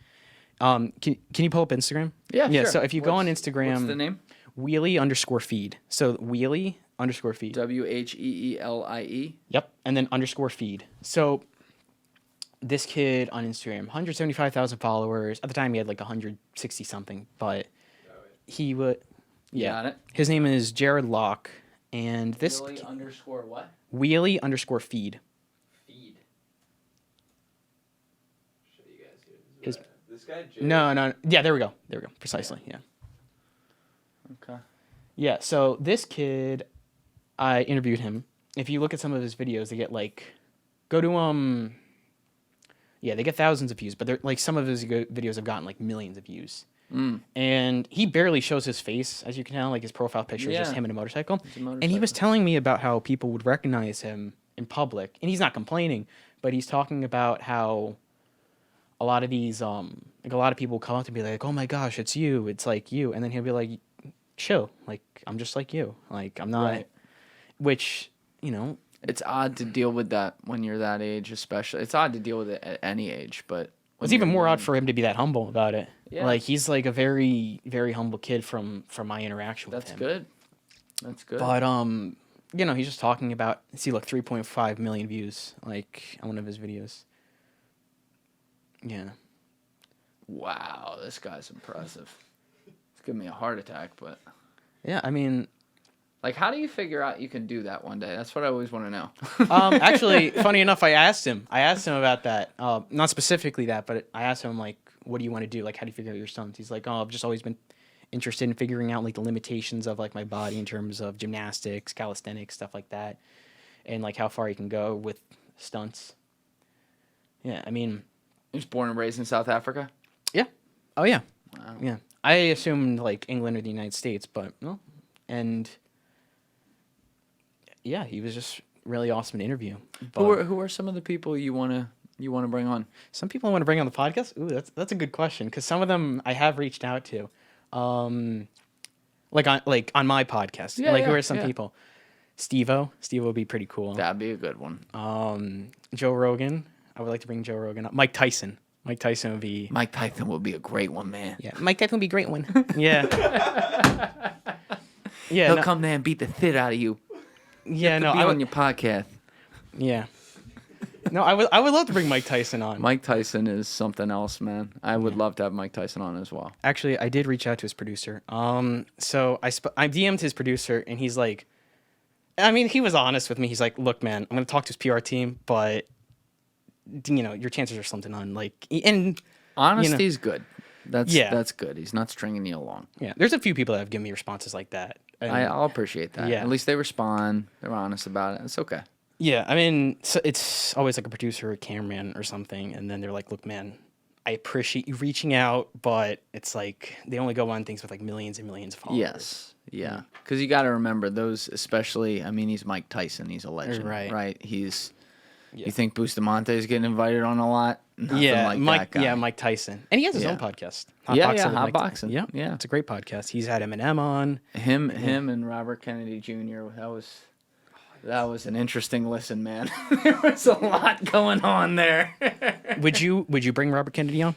S1: Can you pull up Instagram?
S2: Yeah,
S1: Yeah.
S2: sure.
S1: So if you go on Instagram,
S2: What's the name?
S1: Wheelie_feed. So Wheelie_feed.
S2: WHEELIE.
S1: Yep. And then _feed. So this kid on Instagram, 175,000 followers. At the time, he had like 160 something, but he would. Yeah.
S2: Got it.
S1: His name is Jared Locke, and this
S2: _what?
S1: Wheelie_feed.
S3: Feed. Show you guys here. This guy.
S1: No. Yeah, there we go. Precisely. Yeah.
S2: Okay.
S1: Yeah. So this kid, I interviewed him. If you look at some of his videos, they get like, yeah, they get thousands of views, but they're like some of his videos have gotten like millions of views. And he barely shows his face, as you can tell. Like his profile picture is just
S2: Yeah.
S1: him in a motorcycle.
S2: It's a motorcycle.
S1: And he was telling me about how people would recognize him in public, and he's not complaining, but he's talking about how a lot of these like a lot of people come up to be like, "Oh my gosh, it's you! It's like you," and then he'll be like, "Chill, like I'm just like you, like I'm not,"
S2: Right.
S1: which
S2: It's odd to deal with that when you're that age, especially. It's odd to deal with it at any age, but
S1: it's even more odd for him to be that humble about it.
S2: Yeah.
S1: Like he's like a very very humble kid from my interaction with
S2: That's
S1: him.
S2: good. That's good.
S1: But you know, he's just talking about. See, look, 3.5 million views like on one of his videos. Yeah.
S2: Wow, this guy's impressive. It's giving me a heart attack, but
S1: Yeah, I mean,
S2: like, how do you figure out you can do that one day? That's what I always want to know.
S1: actually, funny enough, I asked him about that. Not specifically that, but I asked him like, "What do you want to do? Like, how do you figure out your stunts?" He's like, "Oh, I've just always been interested in figuring out like the limitations of like my body in terms of gymnastics, calisthenics, stuff like that, and like how far you can go with stunts." Yeah, I mean,
S2: He was born and raised in South Africa.
S1: yeah, oh yeah,
S2: Wow.
S1: yeah. I assumed like England or the United States, but no, and yeah, he was just really awesome in interview. But
S2: Who are some of the people you wanna bring on?
S1: some people I want to bring on the podcast. Ooh, that's a good question because some of them I have reached out to, like on my podcast.
S2: Yeah,
S1: like who
S2: yeah,
S1: are some
S2: yeah.
S1: people? Steve-O would be pretty cool.
S2: That'd be a good one.
S1: Joe Rogan. I would like to bring Joe Rogan up. Mike Tyson would be.
S2: Mike Tyson would be a great one, man.
S1: Yeah, Mike Tyson would be a great one. Yeah. Yeah.
S2: He'll
S1: no,
S2: come there and beat the shit out of you.
S1: yeah. No.
S2: Be
S1: I
S2: on
S1: would,
S2: your podcast.
S1: yeah. No. I would love to bring Mike Tyson on.
S2: Mike Tyson is something else, man. I would love to have Mike Tyson on as well.
S1: Actually, I did reach out to his producer. So I DM'd his producer, and he's like, I mean, he was honest with me. He's like, look, man, I'm gonna talk to his PR team, but you know, your chances are slim to none. Like, and
S2: Honesty's good.
S1: Yeah.
S2: That's good. He's not stringing you along.
S1: yeah, there's a few people that have given me responses like that. And,
S2: I'll appreciate that.
S1: Yeah.
S2: At least they respond. They're honest about it. It's okay.
S1: yeah, I mean, so it's always like a producer or a cameraman or something, and then they're like, look, man, I appreciate you reaching out, but it's like they only go on things with like millions and millions of followers.
S2: Yes. Yeah. Because you got to remember those, especially, I mean, he's Mike Tyson. He's a legend.
S1: Right.
S2: Right. He's,
S1: Yeah.
S2: you think Bustamante is getting invited on a lot? Nothing
S1: Yeah,
S2: like
S1: Mike.
S2: that guy.
S1: Yeah, Mike Tyson, and he has his own
S2: Yeah.
S1: podcast.
S2: Yeah,
S1: Boxing with
S2: Hot
S1: Mike
S2: Boxing.
S1: Yeah,
S2: Yeah.
S1: it's a great podcast. He's had Eminem on.
S2: Him and Robert Kennedy Jr. That was an interesting listen, man. There was a lot going on there.
S1: Would you bring Robert Kennedy on?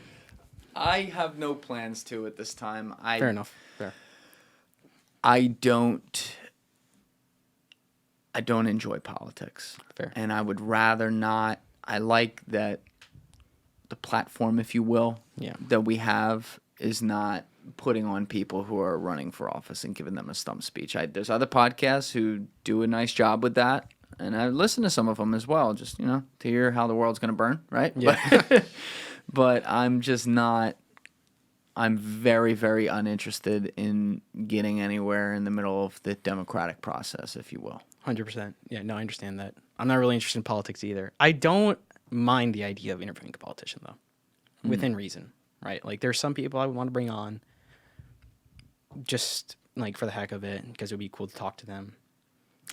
S2: I have no plans to at this time.
S1: Fair enough. Fair.
S2: I don't enjoy politics.
S1: Fair.
S2: And I would rather not. I like that the platform, if you will,
S1: Yeah.
S2: that we have is not putting on people who are running for office and giving them a stump speech. There's other podcasts who do a nice job with that, and I listen to some of them as well, just, to hear how the world's going to burn, right?
S1: Yeah.
S2: But I'm just not. I'm very, very uninterested in getting anywhere in the middle of the democratic process, if you will.
S1: 100%. Yeah, no, I understand that. I'm not really interested in politics either. I don't mind the idea of interviewing a politician, though, within reason, right? Like, there's some people I would want to bring on just, like, for the heck of it, because it would be cool to talk to them.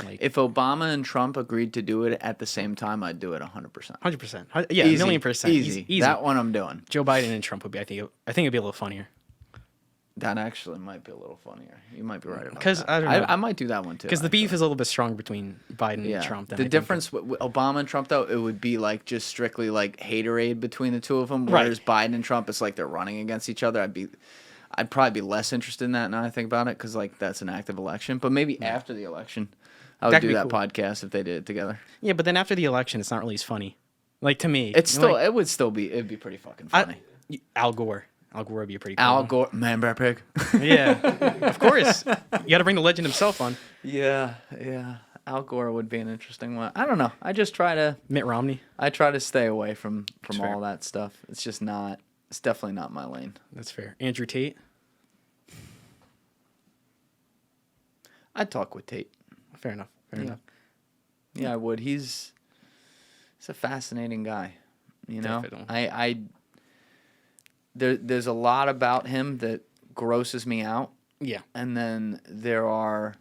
S1: Like,
S2: If Obama and Trump agreed to do it at the same time, I'd do it 100%.
S1: 100%. Yeah,
S2: Easy.
S1: a million percent.
S2: Easy.
S1: Easy.
S2: That one I'm doing.
S1: Joe Biden and Trump would be, I think it'd be a little funnier.
S2: That actually might be a little funnier. You might be right about
S1: 'Cause
S2: that.
S1: I don't know.
S2: I might do that one too.
S1: Because the beef
S2: actually.
S1: is a little bit stronger between Biden and Trump. Than I
S2: The
S1: think
S2: difference with Obama and Trump, though, it would be like just strictly like haterade between the two of them.
S1: Right.
S2: Whereas Biden and Trump, it's like they're running against each other. I'd probably be less interested in that now I think about it, because like that's an active election. But maybe after the election, I would
S1: That'd
S2: do
S1: be
S2: that
S1: cool.
S2: podcast if they did it together.
S1: Yeah, but then after the election, it's not really as funny. Like, to me.
S2: It's
S1: you know,
S2: still,
S1: like,
S2: it'd be pretty fucking funny.
S1: Al Gore. Al Gore would be a pretty cool
S2: Al
S1: one.
S2: Gore, man, Brad Pig.
S1: Yeah, of course. You got to bring the legend himself on.
S2: Yeah. Al Gore would be an interesting one. I don't know. I just try to.
S1: Mitt Romney.
S2: I try to stay away from
S1: fair.
S2: all that stuff. It's just not. It's definitely not my lane.
S1: That's fair. Andrew Tate.
S2: I'd talk with Tate.
S1: Fair enough. Fair enough.
S2: Yeah, I would. He's a fascinating guy.
S1: Definitely.
S2: There's a lot about him that grosses me out,
S1: Yeah.
S2: and then there are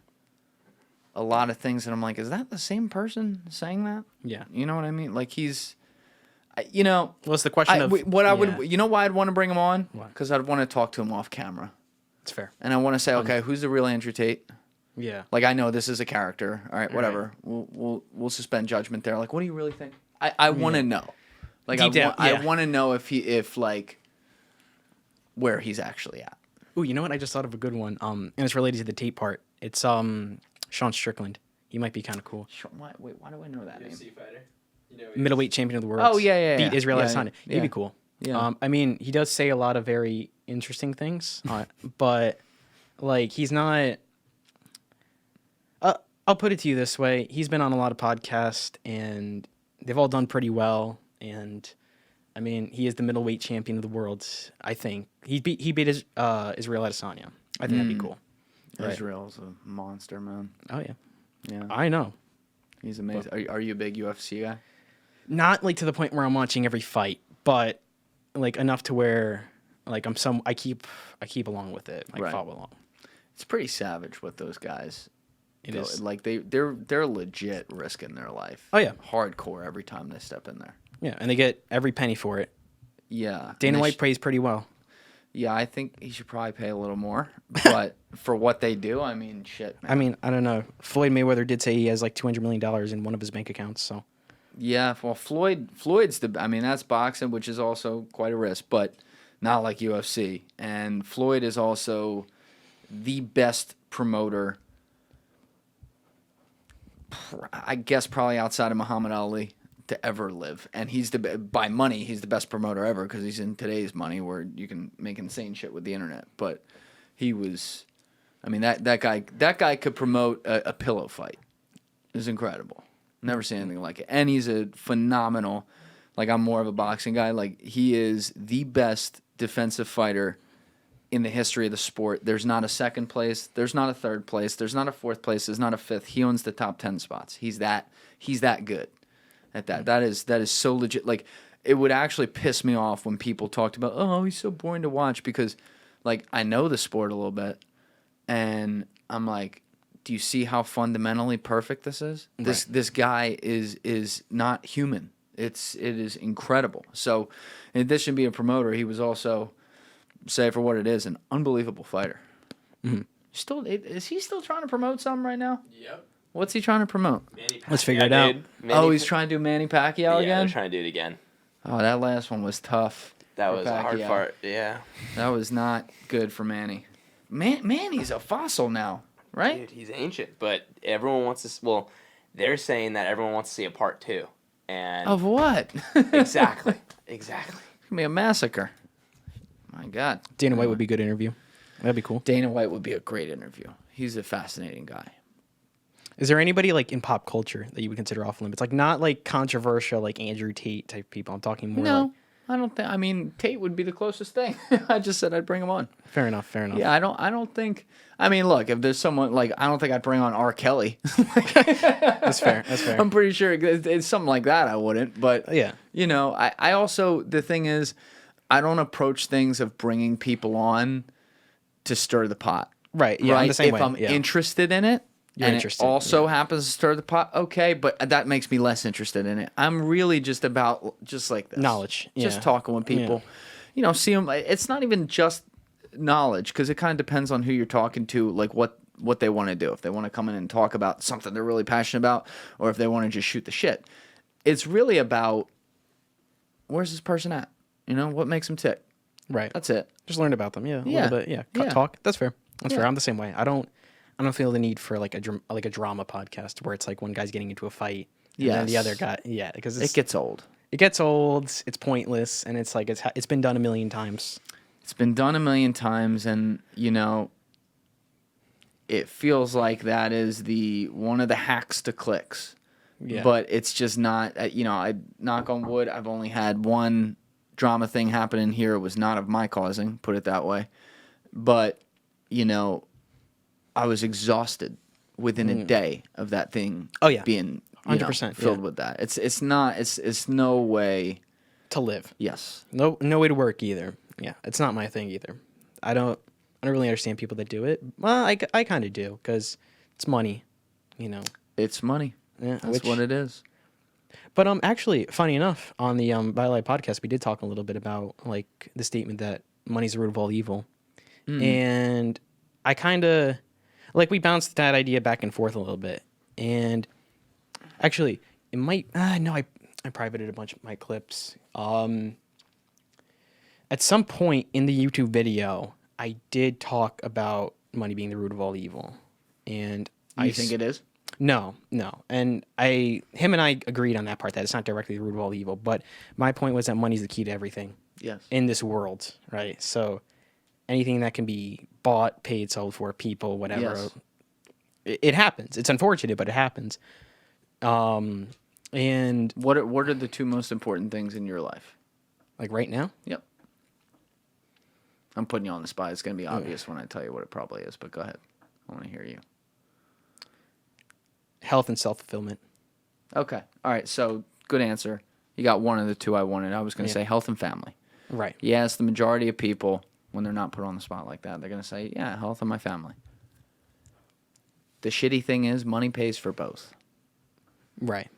S2: a lot of things that I'm like, is that the same person saying that?
S1: Yeah.
S2: You know what I mean? Like he's,
S1: Well, it's the question of
S2: would, you know why I'd want to bring him on?
S1: Why?
S2: Because I'd want to talk to him off camera,
S1: It's fair.
S2: and I want to say, okay, who's the real Andrew Tate?
S1: Yeah.
S2: Like, I know this is a character. All right, whatever. We'll suspend judgment there. Like, what do you really think? I want to know. Like,
S1: Deep down,
S2: I
S1: yeah.
S2: want to know if where he's actually at.
S1: Ooh, you know what? I just thought of a good one. And it's related to the Tate part. It's Sean Strickland. He might be kind of cool.
S2: Why do I know that name?
S3: fighter.
S1: Middleweight champion of the world.
S2: Oh, yeah.
S1: Beat Israel
S2: Yeah,
S1: Adesanya.
S2: yeah.
S1: He'd be cool.
S2: Yeah.
S1: I mean, he does say a lot of very interesting things, but like he's not. I'll put it to you this way: he's been on a lot of podcasts, and they've all done pretty well. And I mean, he is the middleweight champion of the world. I think he beat Israel Adesanya. I think that'd be cool. Right.
S2: Israel's a monster, man.
S1: Oh yeah,
S2: Yeah,
S1: I know.
S2: he's amazing. Are you a big UFC guy?
S1: Not like to the point where I'm watching every fight, but like enough to where like I keep along with it. Like
S2: Right.
S1: follow along.
S2: It's pretty savage what those guys.
S1: It
S2: go-
S1: is.
S2: like they're legit risking their life.
S1: Oh, yeah.
S2: Hardcore every time they step in there.
S1: Yeah, and they get every penny for it.
S2: Yeah,
S1: Dana
S2: and
S1: White pays pretty well.
S2: Yeah, I think he should probably pay a little more, but for what they do, I mean, shit. Man.
S1: I mean, I don't know. Floyd Mayweather did say he has like $200 million in one of his bank accounts. So
S2: Yeah, well, Floyd's I mean, that's boxing, which is also quite a risk, but not like UFC. And Floyd is also the best promoter, I guess, probably outside of Muhammad Ali to ever live. And by money, he's the best promoter ever because he's in today's money where you can make insane shit with the internet. But he was, I mean, that guy could promote a pillow fight. It was incredible. Never seen anything like it. And he's a phenomenal, like I'm more of a boxing guy. Like he is the best defensive fighter in the history of the sport. There's not a second place. There's not a third place. There's not a fourth place. There's not a fifth. He owns the top 10 spots. He's that good at that. That is so legit. Like it would actually piss me off when people talked about, oh, he's so boring to watch because like I know the sport a little bit and I'm like, do you see how fundamentally perfect this is? This guy is not human. It is incredible. So, in addition to being a promoter, he was also, say for what it is, an unbelievable fighter.
S1: Mm-hmm.
S2: Is he still trying to promote something right now?
S3: Yep.
S2: What's he trying to promote?
S1: let's figure it out.
S2: He's trying to do Manny Pacquiao
S3: Yeah,
S2: again.
S3: they're trying to do it again.
S2: Oh, that last one was tough.
S3: That
S2: for
S3: was a hard
S2: Pacquiao.
S3: part. Yeah.
S2: That was not good for Manny. Manny's a fossil now, right?
S3: Dude, he's ancient, but everyone wants to. Well, they're saying that everyone wants to see a part 2, and
S2: Of what?
S3: exactly.
S2: It's gonna be a massacre. My God.
S1: Dana White would be a good interview. That'd be cool.
S2: Dana White would be a great interview. He's a fascinating guy.
S1: Is there anybody like in pop culture that you would consider off limits? Like not like controversial, like Andrew Tate type people. I'm talking more.
S2: No,
S1: Like,
S2: I don't think. I mean, Tate would be the closest thing. I just said I'd bring him on.
S1: fair enough. Fair enough.
S2: Yeah, I don't think. I mean, look, if there's someone like, I don't think I'd bring on R. Kelly.
S1: That's fair. That's fair.
S2: I'm pretty sure it's something like that. I wouldn't, but
S1: Yeah.
S2: you know, I also the thing is, I don't approach things of bringing people on to stir the pot.
S1: Right. Yeah. I'm the same
S2: if
S1: way.
S2: I'm
S1: yeah.
S2: interested in it,
S1: You're
S2: and
S1: interested,
S2: it also happens to stir the pot, okay, but that makes me less interested in it. I'm really just about just like this.
S1: Knowledge,
S2: Just
S1: yeah.
S2: talking with people. You know, see them. It's not even just knowledge because it kind of depends on who you're talking to, like what they want to do. If they want to come in and talk about something they're really passionate about, or if they want to just shoot the shit. It's really about where's this person at? You know, what makes them tick?
S1: Right.
S2: That's it.
S1: Just learn about them. Yeah. A
S2: Yeah.
S1: little bit. Yeah.
S2: Yeah.
S1: Talk. That's fair. That's fair.
S2: Yeah.
S1: I'm the same way. I don't feel the need for like a drama podcast where it's like one guy's getting into a fight and then the
S2: Yes.
S1: other guy. Yeah. Because
S2: It gets old.
S1: it gets old. It's pointless, and it's like it's been done a million times.
S2: It's been done a million times, and you know, it feels like that is one of the hacks to clicks.
S1: Yeah.
S2: But it's just not. You know, I knock on wood. I've only had one drama thing happen in here. It was not of my causing. Put it that way. But you know, I was exhausted within a day of that thing.
S1: Oh, yeah.
S2: being
S1: 100%,
S2: filled
S1: yeah.
S2: with that. It's no way.
S1: To live.
S2: Yes.
S1: No way to work either. Yeah. It's not my thing either. I don't really understand people that do it. Well, I kind of do because it's money. You know.
S2: It's money.
S1: Yeah.
S2: That's what it is.
S1: But actually, funny enough, on the Bylight podcast, we did talk a little bit about like the statement that money's the root of all evil, and I kind of like we bounced that idea back and forth a little bit. And actually, it might no, I privated a bunch of my clips. at some point in the YouTube video, I did talk about money being the root of all evil, and
S2: You think it is?
S1: No, and him and I agreed on that part, that it's not directly the root of all evil. But my point was that money's the key to everything.
S2: Yes.
S1: In this world, right? So anything that can be bought, paid, sold for, people, whatever,
S2: Yes.
S1: it happens. It's unfortunate, but it happens. And
S2: What are the two most important things in your life?
S1: like right now,
S2: Yep. I'm putting you on the spot. It's going to be obvious when I tell you what it probably is, but go ahead. I want to hear you.
S1: health and self-fulfillment.
S2: Okay. All right. So, good answer. You got one of the two I wanted. I was going to
S1: Yeah.
S2: say health and family.
S1: Right.
S2: Yes, the majority of people, when they're not put on the spot like that, they're going to say, yeah, health and my family. The shitty thing is money pays for both.
S1: Right.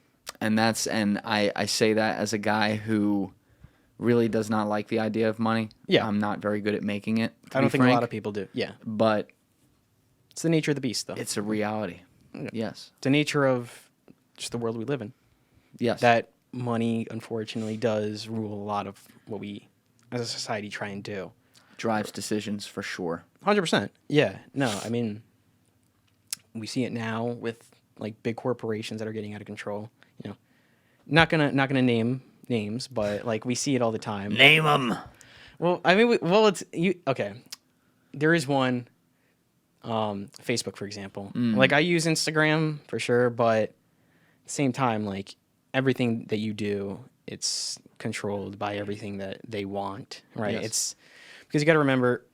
S2: And I say that as a guy who really does not like the idea of money.
S1: Yeah.
S2: I'm not very good at making it.
S1: I don't think a lot of people do. Yeah.
S2: But
S1: It's the nature of the beast, though.
S2: it's a reality.
S1: Yeah.
S2: Yes.
S1: the nature of just the world we live in.
S2: Yes.
S1: That money, unfortunately, does rule a lot of what we, as a society, try and do.
S2: drives decisions for sure.
S1: 100%. Yeah. No, I mean, we see it now with like big corporations that are getting out of control. You know, not gonna name names, but like we see it all the time.
S2: Name them.
S1: Well, I mean, it's you. Okay, there is one. Facebook, for example. Like I use Instagram for sure, but at the same time, like everything that you do, it's controlled by everything that they want, right?
S2: Yes.
S1: It's because you got to remember,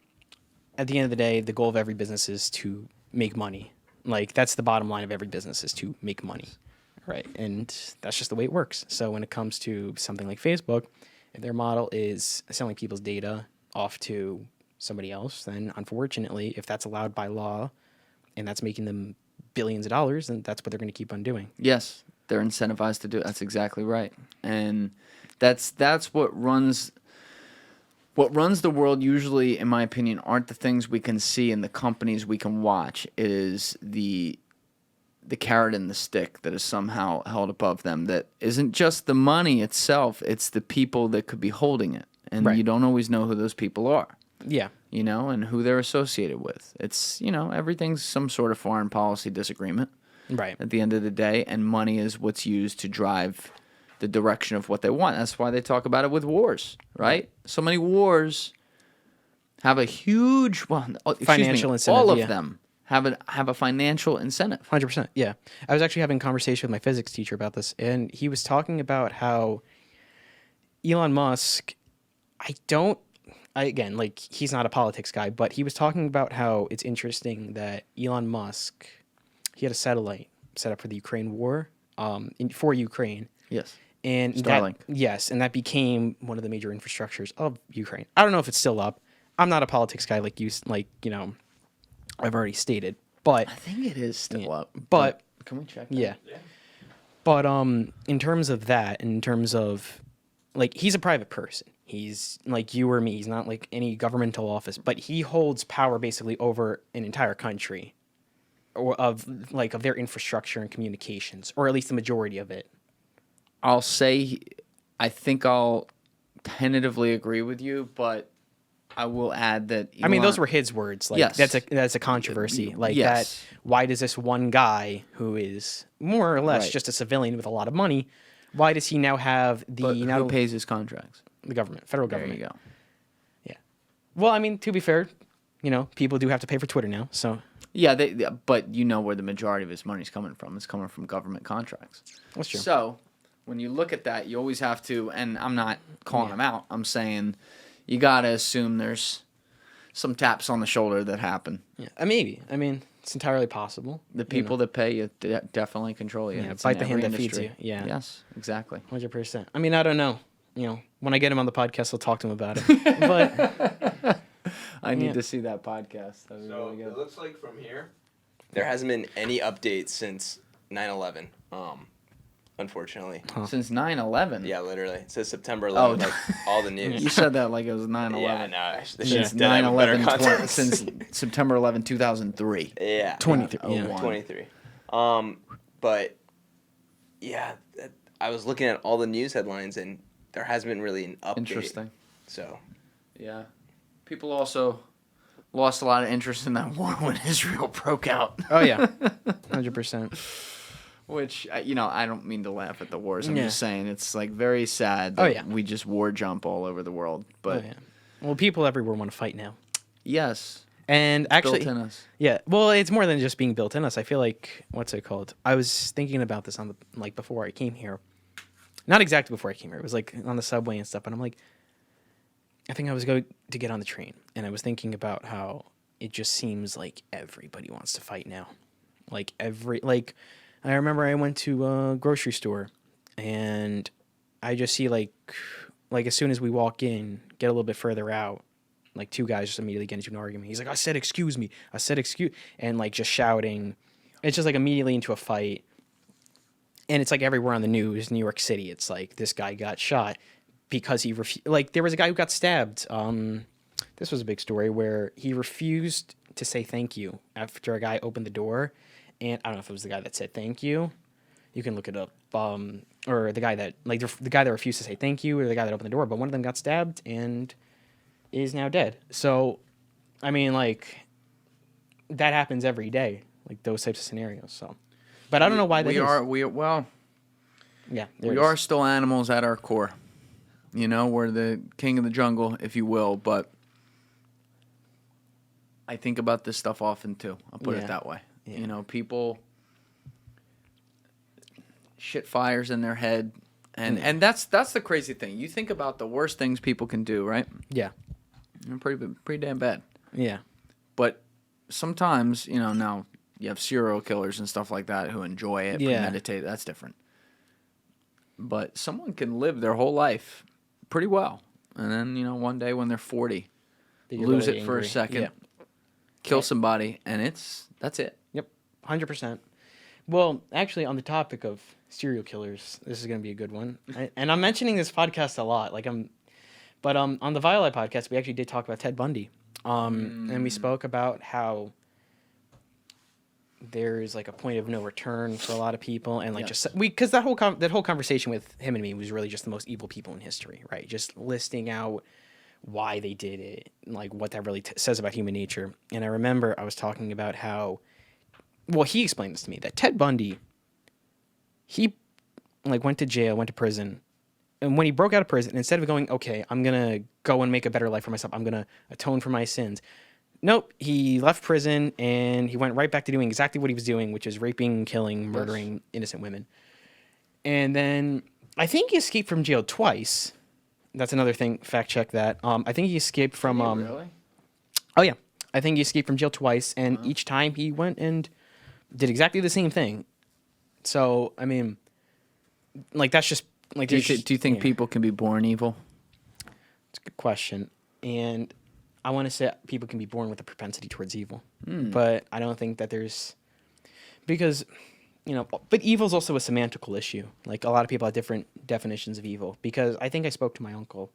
S1: at the end of the day, the goal of every business is to make money. Like that's the bottom line of every business is to make money, right? And that's just the way it works. So when it comes to something like Facebook, if their model is selling people's data off to somebody else, then unfortunately, if that's allowed by law and that's making them billions of dollars, then that's what they're going to keep on doing.
S2: Yes, they're incentivized to do it. That's exactly right. And that's what runs the world usually, in my opinion, aren't the things we can see and the companies we can watch. It is the carrot and the stick that is somehow held above them. That isn't just the money itself, it's the people that could be holding it. And
S1: Right.
S2: you don't always know who those people are.
S1: Yeah.
S2: You know, and who they're associated with. It's, everything's some sort of foreign policy disagreement
S1: Right.
S2: at the end of the day, and money is what's used to drive the direction of what they want. That's why they talk about it with wars, right? So many wars have a huge,
S1: Financial incentive,
S2: all of
S1: yeah.
S2: them have a financial incentive.
S1: 100%. Yeah. I was actually having a conversation with my physics teacher about this, and he was talking about how Elon Musk, again, like he's not a politics guy, but he was talking about how it's interesting that Elon Musk, he had a satellite set up for the Ukraine war, for Ukraine.
S2: Yes.
S1: And
S2: Starlink.
S1: and that became one of the major infrastructures of Ukraine. I don't know if it's still up. I'm not a politics guy I've already stated, but
S2: I think it is still up.
S1: but
S2: can we check that?
S1: yeah. But in terms of that, in terms of like he's a private person. He's like you or me. He's not like any governmental office, but he holds power basically over an entire country or of their infrastructure and communications, or at least the majority of it.
S2: I'll say I think I'll tentatively agree with you, but I will add that
S1: I mean, those
S2: Elon-
S1: were his words. Like
S2: Yes.
S1: that's a controversy. Like
S2: Yes.
S1: that. Why does this one guy who is more or less
S2: Right.
S1: just a civilian with a lot of money? Why does he now have the
S2: but who pays his contracts?
S1: the government, federal
S2: There
S1: government?
S2: you go.
S1: Yeah. Well, I mean, to be fair, people do have to pay for Twitter now. So
S2: Yeah, but you know where the majority of his money's coming from. It's coming from government contracts.
S1: that's true.
S2: So when you look at that, you always have to, and I'm not calling him out. I'm saying you got to assume there's some taps on the shoulder that happen.
S1: Yeah, maybe. I mean, it's entirely possible.
S2: The people that pay you definitely control you.
S1: Yeah,
S2: It's
S1: bite
S2: in
S1: the hand
S2: every
S1: that feeds
S2: industry.
S1: you. Yeah.
S2: Yes, exactly.
S1: 100%. I mean, I don't know. When I get him on the podcast, I'll talk to him about it. But
S2: I need
S1: Yeah.
S2: to see that podcast. That would be
S3: So
S2: really
S3: it
S2: good.
S3: looks like from here, there hasn't been any updates since 9/11. Unfortunately.
S2: Since 9/11.
S3: Yeah, literally. It says September 11th, like all the news.
S2: You said that like it was 9/11.
S3: Yeah, no, they
S2: Since
S3: should have a better
S2: 9/11,
S3: context.
S2: since September 11, 2003.
S3: Yeah.
S1: 23.
S2: Oh,
S1: Yeah.
S2: wow.
S3: 23. But yeah, I was looking at all the news headlines and there hasn't been really an update.
S2: Interesting.
S3: So
S2: Yeah. People also lost a lot of interest in that war when Israel broke out.
S1: Oh yeah, 100%.
S2: Which, I don't mean to laugh at the wars. I'm
S1: Yeah.
S2: just saying it's like very sad
S1: Oh,
S2: that
S1: yeah.
S2: we just war jump all over the world. But
S1: Oh, yeah. Well, people everywhere want to fight now.
S2: yes,
S1: And actually,
S2: built in us.
S1: yeah. Well, it's more than just being built in us. I feel like what's it called? I was thinking about this on the before I came here. Not exactly before I came here. It was like on the subway and stuff. And I'm like, I think I was going to get on the train, and I was thinking about how it just seems like everybody wants to fight now. I remember I went to a grocery store, and I just see like as soon as we walk in, get a little bit further out, like two guys just immediately get into an argument. He's like, I said, excuse me. I said, excuse, and like just shouting. It's just like immediately into a fight. And it's like everywhere on the news, New York City, it's like this guy got shot because he like there was a guy who got stabbed. This was a big story where he refused to say thank you after a guy opened the door. And I don't know if it was the guy that said thank you. You can look it up. Or the guy that the guy that refused to say thank you, or the guy that opened the door, but one of them got stabbed and is now dead. So, I mean, like, that happens every day, like those types of scenarios. So, but I don't know why that is.
S2: Yeah,
S1: there
S2: we
S1: it
S2: are
S1: is.
S2: still animals at our core. We're the king of the jungle, if you will, but I think about this stuff often too. I'll put
S1: Yeah.
S2: it that way.
S1: Yeah.
S2: People shit fires in their head, and that's the crazy thing. You think about the worst things people can do, right?
S1: Yeah,
S2: They're pretty damn bad.
S1: yeah,
S2: But sometimes, now you have serial killers and stuff like that who enjoy it,
S1: Yeah.
S2: premeditate. That's different. But someone can live their whole life pretty well, and then one day when they're 40,
S1: They get
S2: lose
S1: really
S2: it for a
S1: angry.
S2: second,
S1: Yeah.
S2: kill somebody, and that's it.
S1: Yep, 100%. Well, actually, on the topic of serial killers, this is going to be a good one. And I'm mentioning this podcast a lot. But on the Violite podcast, we actually did talk about Ted Bundy. And we spoke about how there's like a point of no return for a lot of people, and like
S2: Yeah.
S1: because that whole conversation with him and me was really just the most evil people in history, right? Just listing out why they did it, like what that really says about human nature. And I remember I was talking about how, well, he explained this to me, that Ted Bundy, he like went to jail, went to prison, and when he broke out of prison, instead of going, okay, I'm gonna go and make a better life for myself, I'm gonna atone for my sins. Nope, he left prison and he went right back to doing exactly what he was doing, which is raping, killing, murdering innocent women. And then I think he escaped from jail twice. That's another thing. Fact check that. I think he escaped from.
S2: Really?
S1: Oh yeah, I think he escaped from jail twice, and each time he went and did exactly the same thing. So I mean, like that's just like.
S2: Do you think
S1: yeah.
S2: people can be born evil?
S1: It's a good question, and I want to say people can be born with a propensity towards evil, but I don't think that there's because. But evil is also a semantical issue. Like a lot of people have different definitions of evil. Because I think I spoke to my uncle.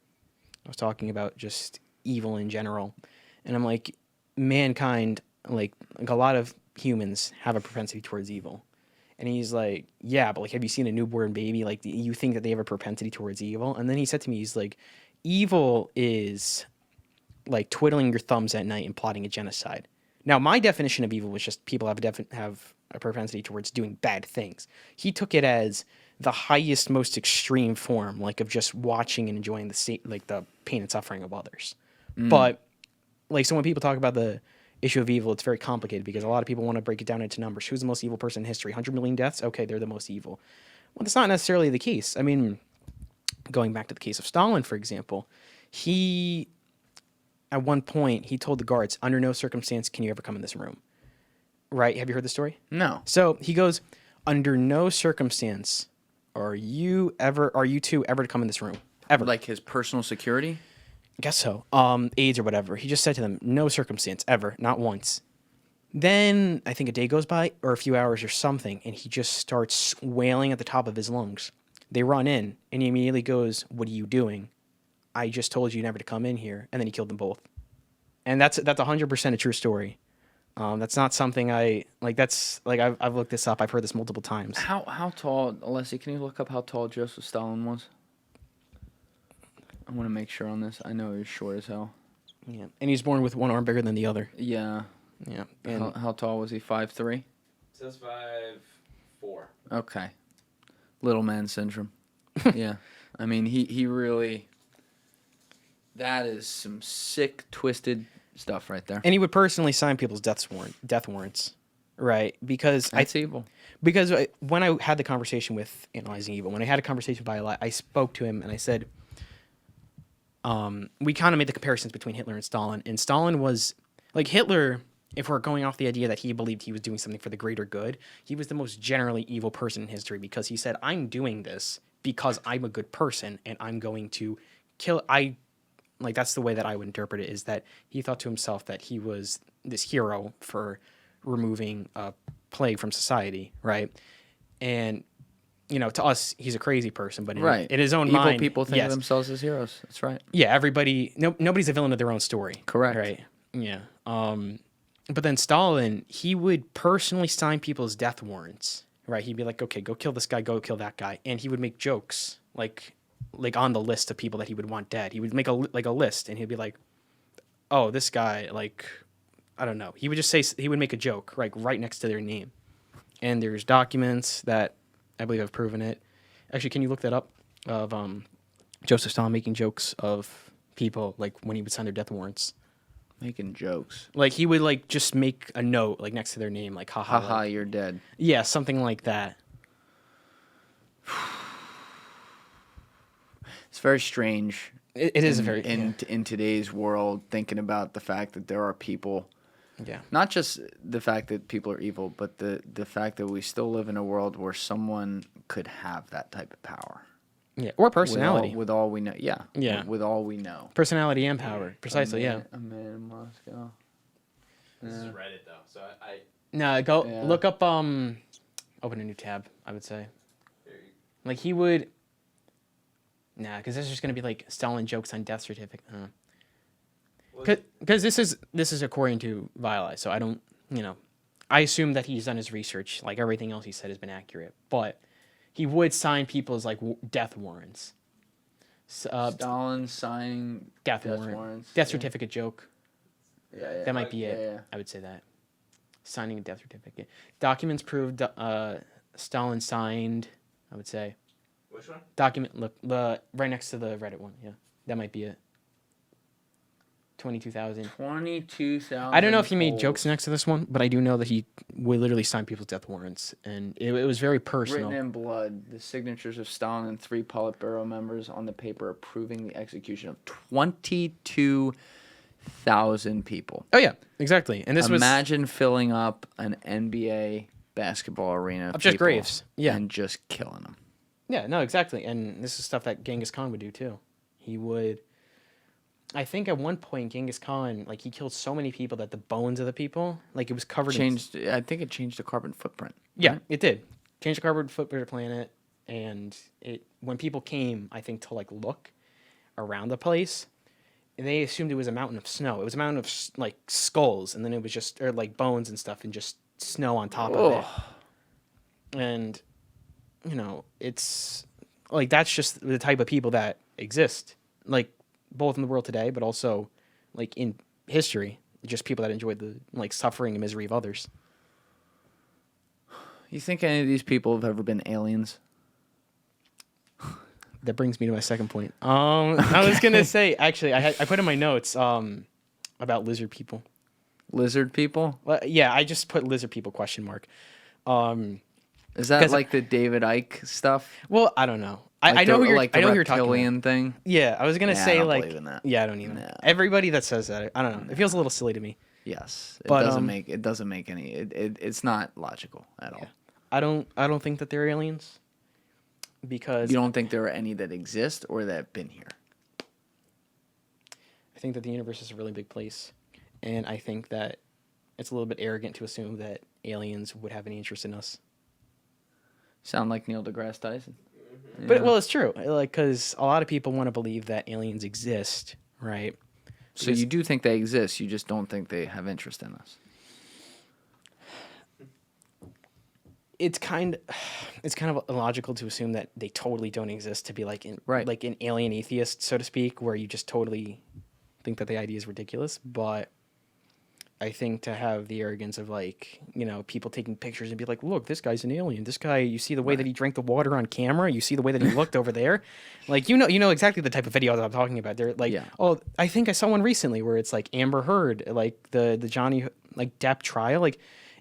S1: I was talking about just evil in general, and I'm like, mankind, like a lot of humans have a propensity towards evil, and he's like, yeah, but like, have you seen a newborn baby? Like, you think that they have a propensity towards evil? And then he said to me, he's like, evil is like twiddling your thumbs at night and plotting a genocide. Now, my definition of evil was just people have a propensity towards doing bad things. He took it as the highest, most extreme form, like of just watching and enjoying the pain and suffering of others. But like, so when people talk about the issue of evil, it's very complicated because a lot of people want to break it down into numbers. Who's the most evil person in history? 100 million deaths? Okay, they're the most evil. Well, that's not necessarily the case. I mean, going back to the case of Stalin, for example, at one point, he told the guards, under no circumstance can you ever come in this room. Right? Have you heard the story?
S2: No.
S1: So he goes, under no circumstance are you two ever to come in this room. Ever.
S2: Like his personal security?
S1: I guess so. AIDS or whatever. He just said to them, no circumstance, ever, not once. Then I think a day goes by or a few hours or something, and he just starts wailing at the top of his lungs. They run in, and he immediately goes, what are you doing? I just told you never to come in here. And then he killed them both. And that's 100% a true story. That's not something I've looked this up. I've heard this multiple times.
S2: How tall, Alessi, can you look up how tall Joseph Stalin was? I want to make sure on this. I know he was short as hell.
S1: Yeah, and he's born with one arm bigger than the other.
S2: Yeah.
S1: Yeah. And
S2: How tall was he? 5'3"?
S3: It says 5'4".
S2: Okay. Little man syndrome. Yeah. I mean, he really. That is some sick, twisted stuff right there.
S1: and he would personally sign people's death warrants, right? Because
S2: That's evil.
S1: Because when I had the conversation with Analyzing Evil, when I had a conversation with Violet, I spoke to him and I said, we kind of made the comparisons between Hitler and Stalin. And Stalin was, like Hitler, if we're going off the idea that he believed he was doing something for the greater good, he was the most generally evil person in history because he said, I'm doing this because I'm a good person and I'm going to kill. That's the way that I would interpret it, is that he thought to himself that he was this hero for removing a plague from society, right? And, to us, he's a crazy person, but in his own
S2: Evil
S1: mind,
S2: people think
S1: yes.
S2: of themselves as heroes. That's right.
S1: Yeah, everybody, nobody's a villain of their own story.
S2: Correct.
S1: Right. Yeah. But then Stalin, he would personally sign people's death warrants, right? He'd be like, okay, go kill this guy, go kill that guy. And he would make jokes, like on the list of people that he would want dead. He would make a list, and he'd be like, oh, this guy, I don't know. He would just say, he would make a joke, right next to their name. And there's documents that I believe have proven it. Actually, can you look that up? Of Joseph Stalin making jokes of people, when he would sign their death warrants.
S2: Making jokes.
S1: He would, just make a note, next to their name, haha.
S2: Haha, you're dead.
S1: Yeah, something like that.
S2: It's very strange.
S1: It is very...
S2: In today's world, thinking about the fact that there are people...
S1: Yeah.
S2: Not just the fact that people are evil, but the fact that we still live in a world where someone could have that type of power.
S1: Yeah, or personality.
S2: With all we know. Yeah.
S1: Yeah.
S2: With all we know.
S1: Personality and power. Precisely, yeah.
S2: A man in Moscow.
S3: This is Reddit, though, so I
S1: No, go look up, open a new tab, I would say. He would... Nah, because this is just going to be, Stalin jokes on death certificate. Because this is according to Violet, so I don't, I assume that he's done his research. Everything else he said has been accurate, but he would sign people's death warrants.
S2: Stalin signing
S1: death
S2: warrants.
S1: Death certificate joke.
S2: Yeah.
S1: That might be it.
S2: Yeah.
S1: I would say that. Signing a death certificate. Documents proved Stalin signed. I would say.
S3: Which one?
S1: Document. Look, right next to the Reddit one. Yeah, that might be it. 22,000.
S2: 22,000.
S1: I don't know if he made jokes next to this one, but I do know that he would literally sign people's death warrants, and it was very personal.
S2: Written in blood, the signatures of Stalin and 3 Politburo members on the paper approving the execution of 22,000 people.
S1: Oh yeah, exactly. And this
S2: Imagine filling up an NBA basketball arena
S1: of just graves. Yeah,
S2: and just killing them.
S1: Yeah, no, exactly. And this is stuff that Genghis Khan would do too. He would. I think at one point Genghis Khan, he killed so many people that the bones of the people, it was covered
S2: I think it changed the carbon footprint.
S1: Yeah,
S2: right?
S1: it did. Changed the carbon footprint of the planet, and when people came, I think, to look around the place, they assumed it was a mountain of snow. It was a mountain of skulls, and then it was just bones and stuff, and just snow on top of it. And it's that's just the type of people that exist. Both in the world today, but also, in history, just people that enjoyed the, suffering and misery of others.
S2: You think any of these people have ever been aliens?
S1: That brings me to my second point. I was going to say, actually, I put in my notes about lizard people.
S2: Lizard people?
S1: Well, yeah, I just put lizard people ?
S2: Is that the David Icke stuff?
S1: Well, I don't know. I know who you're, I know who you're talking about.
S2: Reptilian thing?
S1: Yeah, I was going to say,
S2: I don't believe in that.
S1: Yeah, I don't either.
S2: No.
S1: Everybody that says that, I don't know. It feels a little silly to me.
S2: Yes. It
S1: But,
S2: doesn't make any... It's not logical at all.
S1: I don't think that they're aliens. Because...
S2: You don't think there are any that exist or that have been here?
S1: I think that the universe is a really big place. And I think that it's a little bit arrogant to assume that aliens would have any interest in us.
S2: Sound like Neil deGrasse Tyson.
S1: Yeah. But, well, it's true. Because a lot of people want to believe that aliens exist, right?
S2: So you do think they exist, you just don't think they have interest in us.
S1: it's kind of illogical to assume that they totally don't exist, to be like like an alien atheist, so to speak, where you just totally think that the idea is ridiculous. But I think to have the arrogance of like, people taking pictures and be like, look, this guy's an alien. This guy, you see the way that he drank the water on camera. You see the way that he looked over there. Like, you know exactly the type of videos I'm talking about. They're like, oh, I think I saw one recently where it's like Amber Heard, like the Johnny like Depp trial. Like,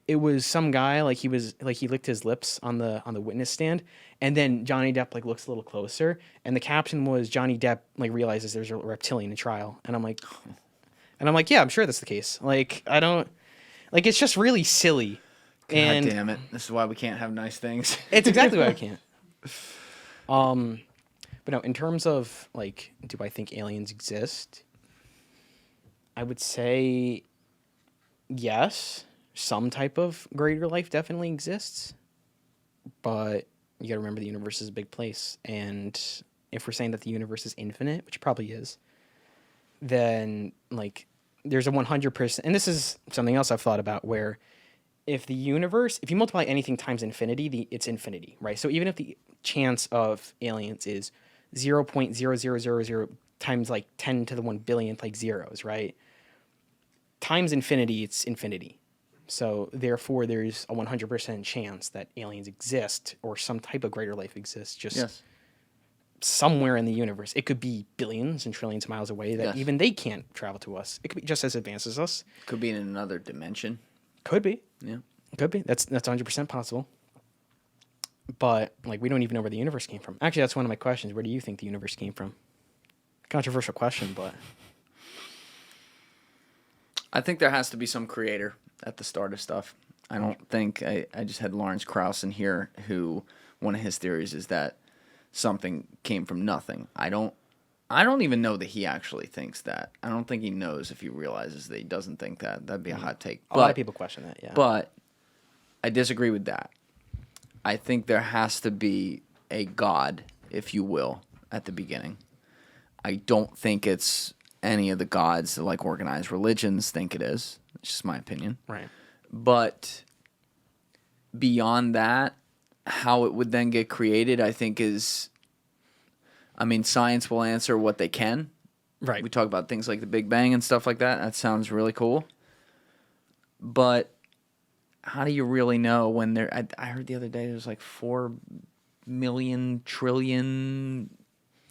S1: it was some guy, like he licked his lips on the witness stand, and then Johnny Depp like looks a little closer, and the caption was Johnny Depp like realizes there's a reptilian in trial, and I'm like, yeah, I'm sure that's the case. Like, I don't, like, it's just really silly.
S2: God damn it! This is why we can't have nice things.
S1: It's exactly why I can't. But no, in terms of like, do I think aliens exist? I would say yes. Some type of greater life definitely exists, but you got to remember the universe is a big place, and if we're saying that the universe is infinite, which it probably is, then like there's a 100%, and this is something else I've thought about, where if you multiply anything times infinity, it's infinity, right? So even if the chance of aliens is 0.0000 times like 10 to the 1 billionth like zeros, right? Times infinity, it's infinity. So therefore, there's a 100% chance that aliens exist or some type of greater life exists just somewhere in the universe. It could be billions and trillions of miles away that even they can't travel to us. It could be just as advanced as us.
S2: Could be in another dimension.
S1: Could be.
S2: Yeah.
S1: Could be. That's 100% possible. But like, we don't even know where the universe came from. Actually, that's one of my questions. Where do you think the universe came from? Controversial question, but
S2: I think there has to be some creator at the start of stuff. I don't think I just had Lawrence Krauss in here, who one of his theories is that something came from nothing. I don't even know that he actually thinks that. I don't think he knows if he realizes that he doesn't think that. That'd be a hot take.
S1: A lot of people question that, yeah.
S2: But I disagree with that. I think there has to be a God, if you will, at the beginning. I don't think it's any of the gods that like organized religions think it is. It's just my opinion.
S1: Right.
S2: But beyond that, how it would then get created, I think science will answer what they can.
S1: Right.
S2: We talk about things like the Big Bang and stuff like that. That sounds really cool. But how do you really know when I heard the other day there's like 4 million trillion.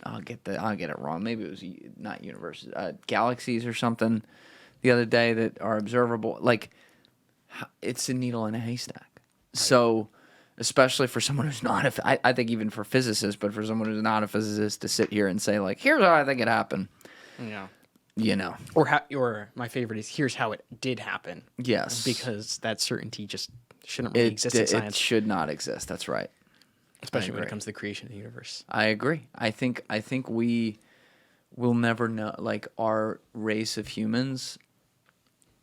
S2: I'll get it wrong. Maybe it was not universes, galaxies or something. The other day that are observable. Like, it's a needle in a haystack. Right. So, especially for someone who's not I think even for physicists, but for someone who's not a physicist to sit here and say like, here's how I think it happened.
S1: Yeah.
S2: Or
S1: my favorite is, here's how it did happen.
S2: Yes.
S1: Because that certainty just shouldn't really exist in science.
S2: It should not exist. That's right.
S1: Especially when it comes to the creation of the universe.
S2: I agree. I think we will never know, like, our race of humans,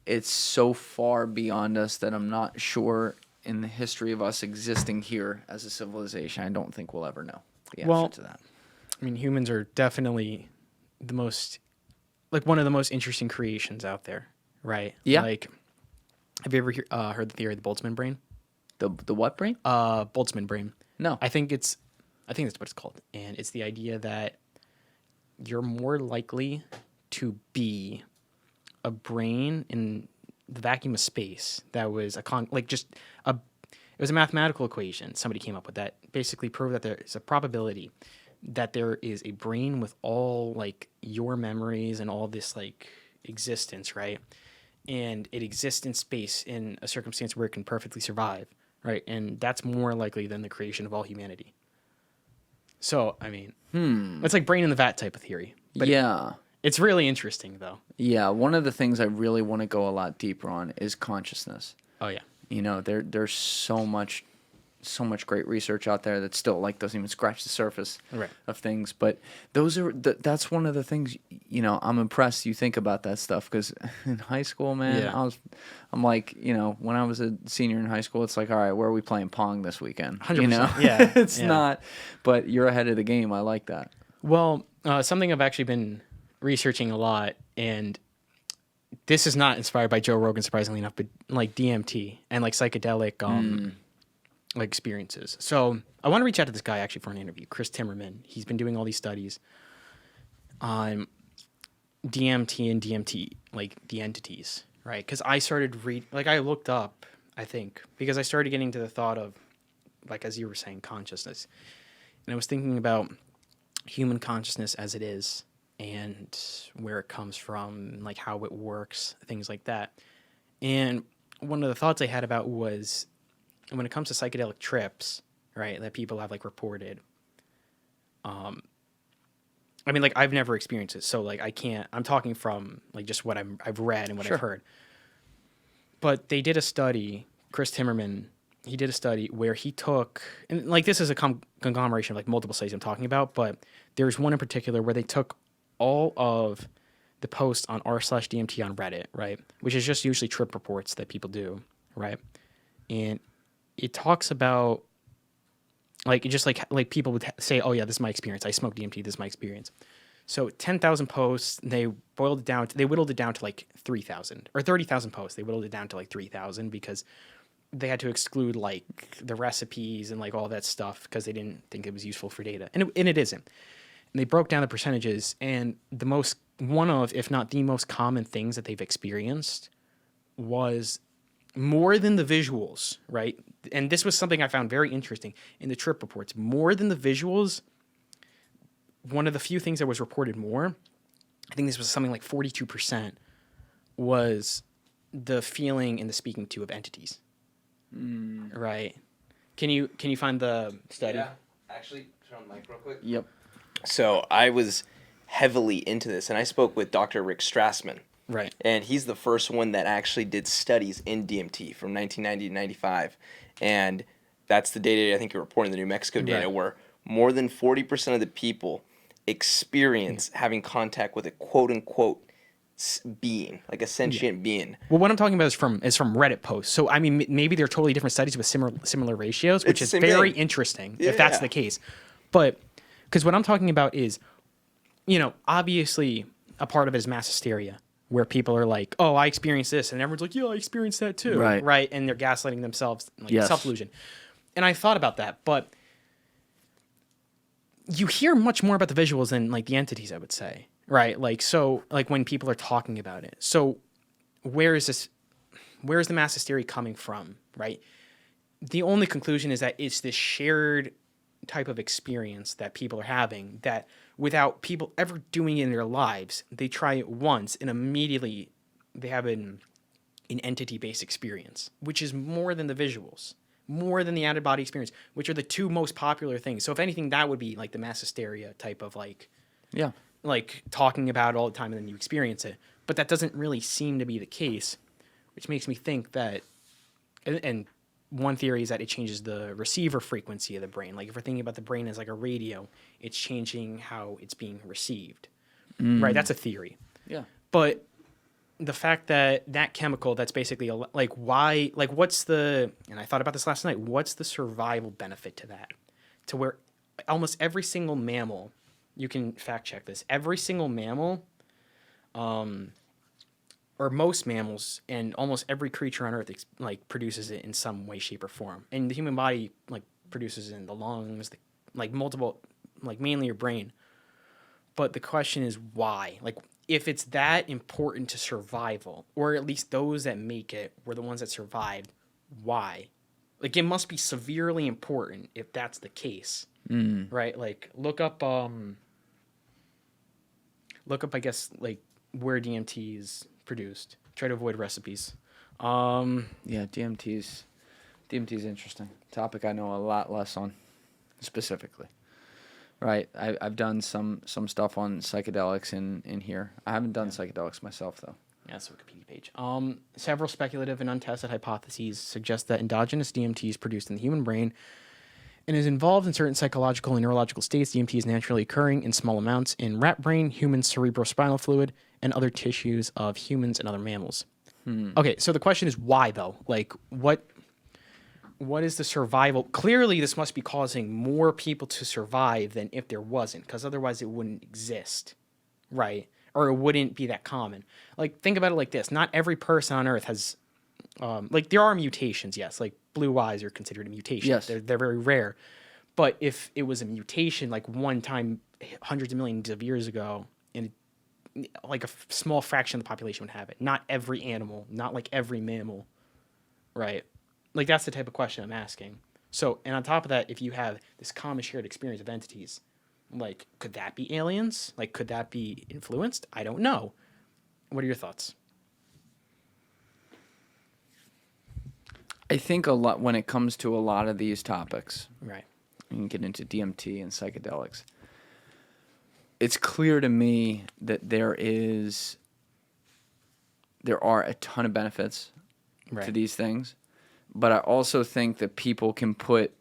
S2: it's so far beyond us that I'm not sure in the history of us existing here as a civilization, I don't think we'll ever know the answer to that.
S1: I mean, humans are definitely one of the most interesting creations out there, right?
S2: Yeah.
S1: Like, have you ever heard the theory of the Boltzmann brain?
S2: The what brain?
S1: Boltzmann brain.
S2: No.
S1: I think that's what it's called. And it's the idea that you're more likely to be a brain in the vacuum of space that was it was a mathematical equation somebody came up with that basically proved that there is a probability that there is a brain with all like your memories and all this like existence, right? And it exists in space in a circumstance where it can perfectly survive, right? And that's more likely than the creation of all humanity. So, I mean, it's like brain in the vat type of theory. But
S2: yeah.
S1: It's really interesting, though.
S2: Yeah, one of the things I really want to go a lot deeper on is consciousness.
S1: Oh, yeah.
S2: You know, there's so much great research out there that still like doesn't even scratch the surface of things. But that's one of the things, you know, I'm impressed you think about that stuff, because in high school, man, I'm like, you know, when I was a senior in high school, it's like, all right, where are we playing Pong this weekend?
S1: 100%.
S2: You know?
S1: Yeah.
S2: It's not, but you're ahead of the game. I like that.
S1: Well, something I've actually been researching a lot, and this is not inspired by Joe Rogan, surprisingly enough, but like DMT and like psychedelic like experiences. So I want to reach out to this guy actually for an interview, Chris Timmerman. He's been doing all these studies on DMT and DMT, like the entities, right? Because I started I looked up, I think, because I started getting to the thought of, like, as you were saying, consciousness. And I was thinking about human consciousness as it is and where it comes from, like how it works, things like that. And one of the thoughts I had about was when it comes to psychedelic trips, right, that people have like reported. I mean, like, I've never experienced it, so like I'm talking from like just what I've read and what
S2: Sure.
S1: I've heard. But they did a study, Chris Timmerman, he did a study where he took, and like this is a conglomeration of like multiple studies I'm talking about, but there's one in particular where they took all of the posts on r/DMT on Reddit, right, which is just usually trip reports that people do, right, and it talks about like just like people would say, oh yeah, this is my experience. I smoked DMT. This is my experience. So 10,000 posts, they whittled it down to like 3,000 or 30,000 posts. They whittled it down to like 3,000 because they had to exclude like the recipes and like all that stuff because they didn't think it was useful for data. And it isn't. And they broke down the percentages, and one of, if not the most common things that they've experienced was more than the visuals, right? And this was something I found very interesting in the trip reports. More than the visuals, one of the few things that was reported more, I think this was something like 42%, was the feeling and the speaking to of entities. Right? Can you find the study?
S3: Yeah, actually, turn on the mic real quick.
S2: Yep.
S3: So I was heavily into this, and I spoke with Dr. Rick Strassman.
S1: Right.
S3: And he's the first one that actually did studies in DMT from 1990 to 95. And that's the data I think you're reporting, the New Mexico data,
S1: Right.
S3: where more than 40% of the people experience having contact with a quote-unquote being, like a sentient being.
S1: Well, what I'm talking about is from Reddit posts. So I mean, maybe they're totally different studies with similar ratios, which
S3: It's
S1: is
S3: the same
S1: very
S3: thing.
S1: interesting
S3: Yeah.
S1: if that's the case. But because what I'm talking about is, obviously a part of it is mass hysteria, where people are like, "Oh, I experienced this," and everyone's like, "Yeah, I experienced that too."
S2: Right.
S1: And they're gaslighting themselves, like
S2: Yes.
S1: self-delusion. And I thought about that, but you hear much more about the visuals than like the entities, I would say. Right? Like, so like when people are talking about it. So where's the mass hysteria coming from, right? The only conclusion is that it's this shared type of experience that people are having that without people ever doing it in their lives, they try it once and immediately they have an entity-based experience, which is more than the visuals, more than the out-of-body experience, which are the two most popular things. So if anything, that would be like the mass hysteria type of
S2: Yeah.
S1: like talking about it all the time and then you experience it. But that doesn't really seem to be the case, which makes me think that, and one theory is that it changes the receiver frequency of the brain. Like if we're thinking about the brain as like a radio, it's changing how it's being received. Right? That's a theory.
S2: Yeah.
S1: But the fact that chemical, that's basically like why, like what's the, and I thought about this last night, what's the survival benefit to that? To where almost every single mammal, you can fact check this, every single mammal, or most mammals and almost every creature on Earth like produces it in some way, shape, or form. And the human body like produces it in the lungs, like multiple, like mainly your brain. But the question is why? Like if it's that important to survival, or at least those that make it were the ones that survived, why? Like it must be severely important if that's the case, right? Like look up, I guess, like where DMT is produced. Try to avoid recipes.
S2: Yeah, DMT's interesting. Topic I know a lot less on, specifically. Right, I've done some stuff on psychedelics in here. I haven't done psychedelics myself though.
S1: Yeah, that's the Wikipedia page. Several speculative and untested hypotheses suggest that endogenous DMT is produced in the human brain and is involved in certain psychological and neurological states. DMT is naturally occurring in small amounts in rat brain, human cerebrospinal fluid, and other tissues of humans and other mammals. Okay, so the question is why though? Like what is the survival? Clearly, this must be causing more people to survive than if there wasn't, because otherwise it wouldn't exist, right? Or it wouldn't be that common. Like, think about it like this. Not every person on Earth has, like, there are mutations, yes. Like, blue eyes are considered a mutation.
S2: Yes.
S1: They're very rare. But if it was a mutation, like one time hundreds of millions of years ago, and like a small fraction of the population would have it. Not every animal, not like every mammal, right? Like that's the type of question I'm asking. So, and on top of that, if you have this common shared experience of entities, like could that be aliens? Like could that be influenced? I don't know. What are your thoughts?
S2: I think a lot when it comes to a lot of these topics,
S1: Right.
S2: you can get into DMT and psychedelics. It's clear to me that there are a ton of benefits
S1: Right.
S2: to these things, but I also think that people can put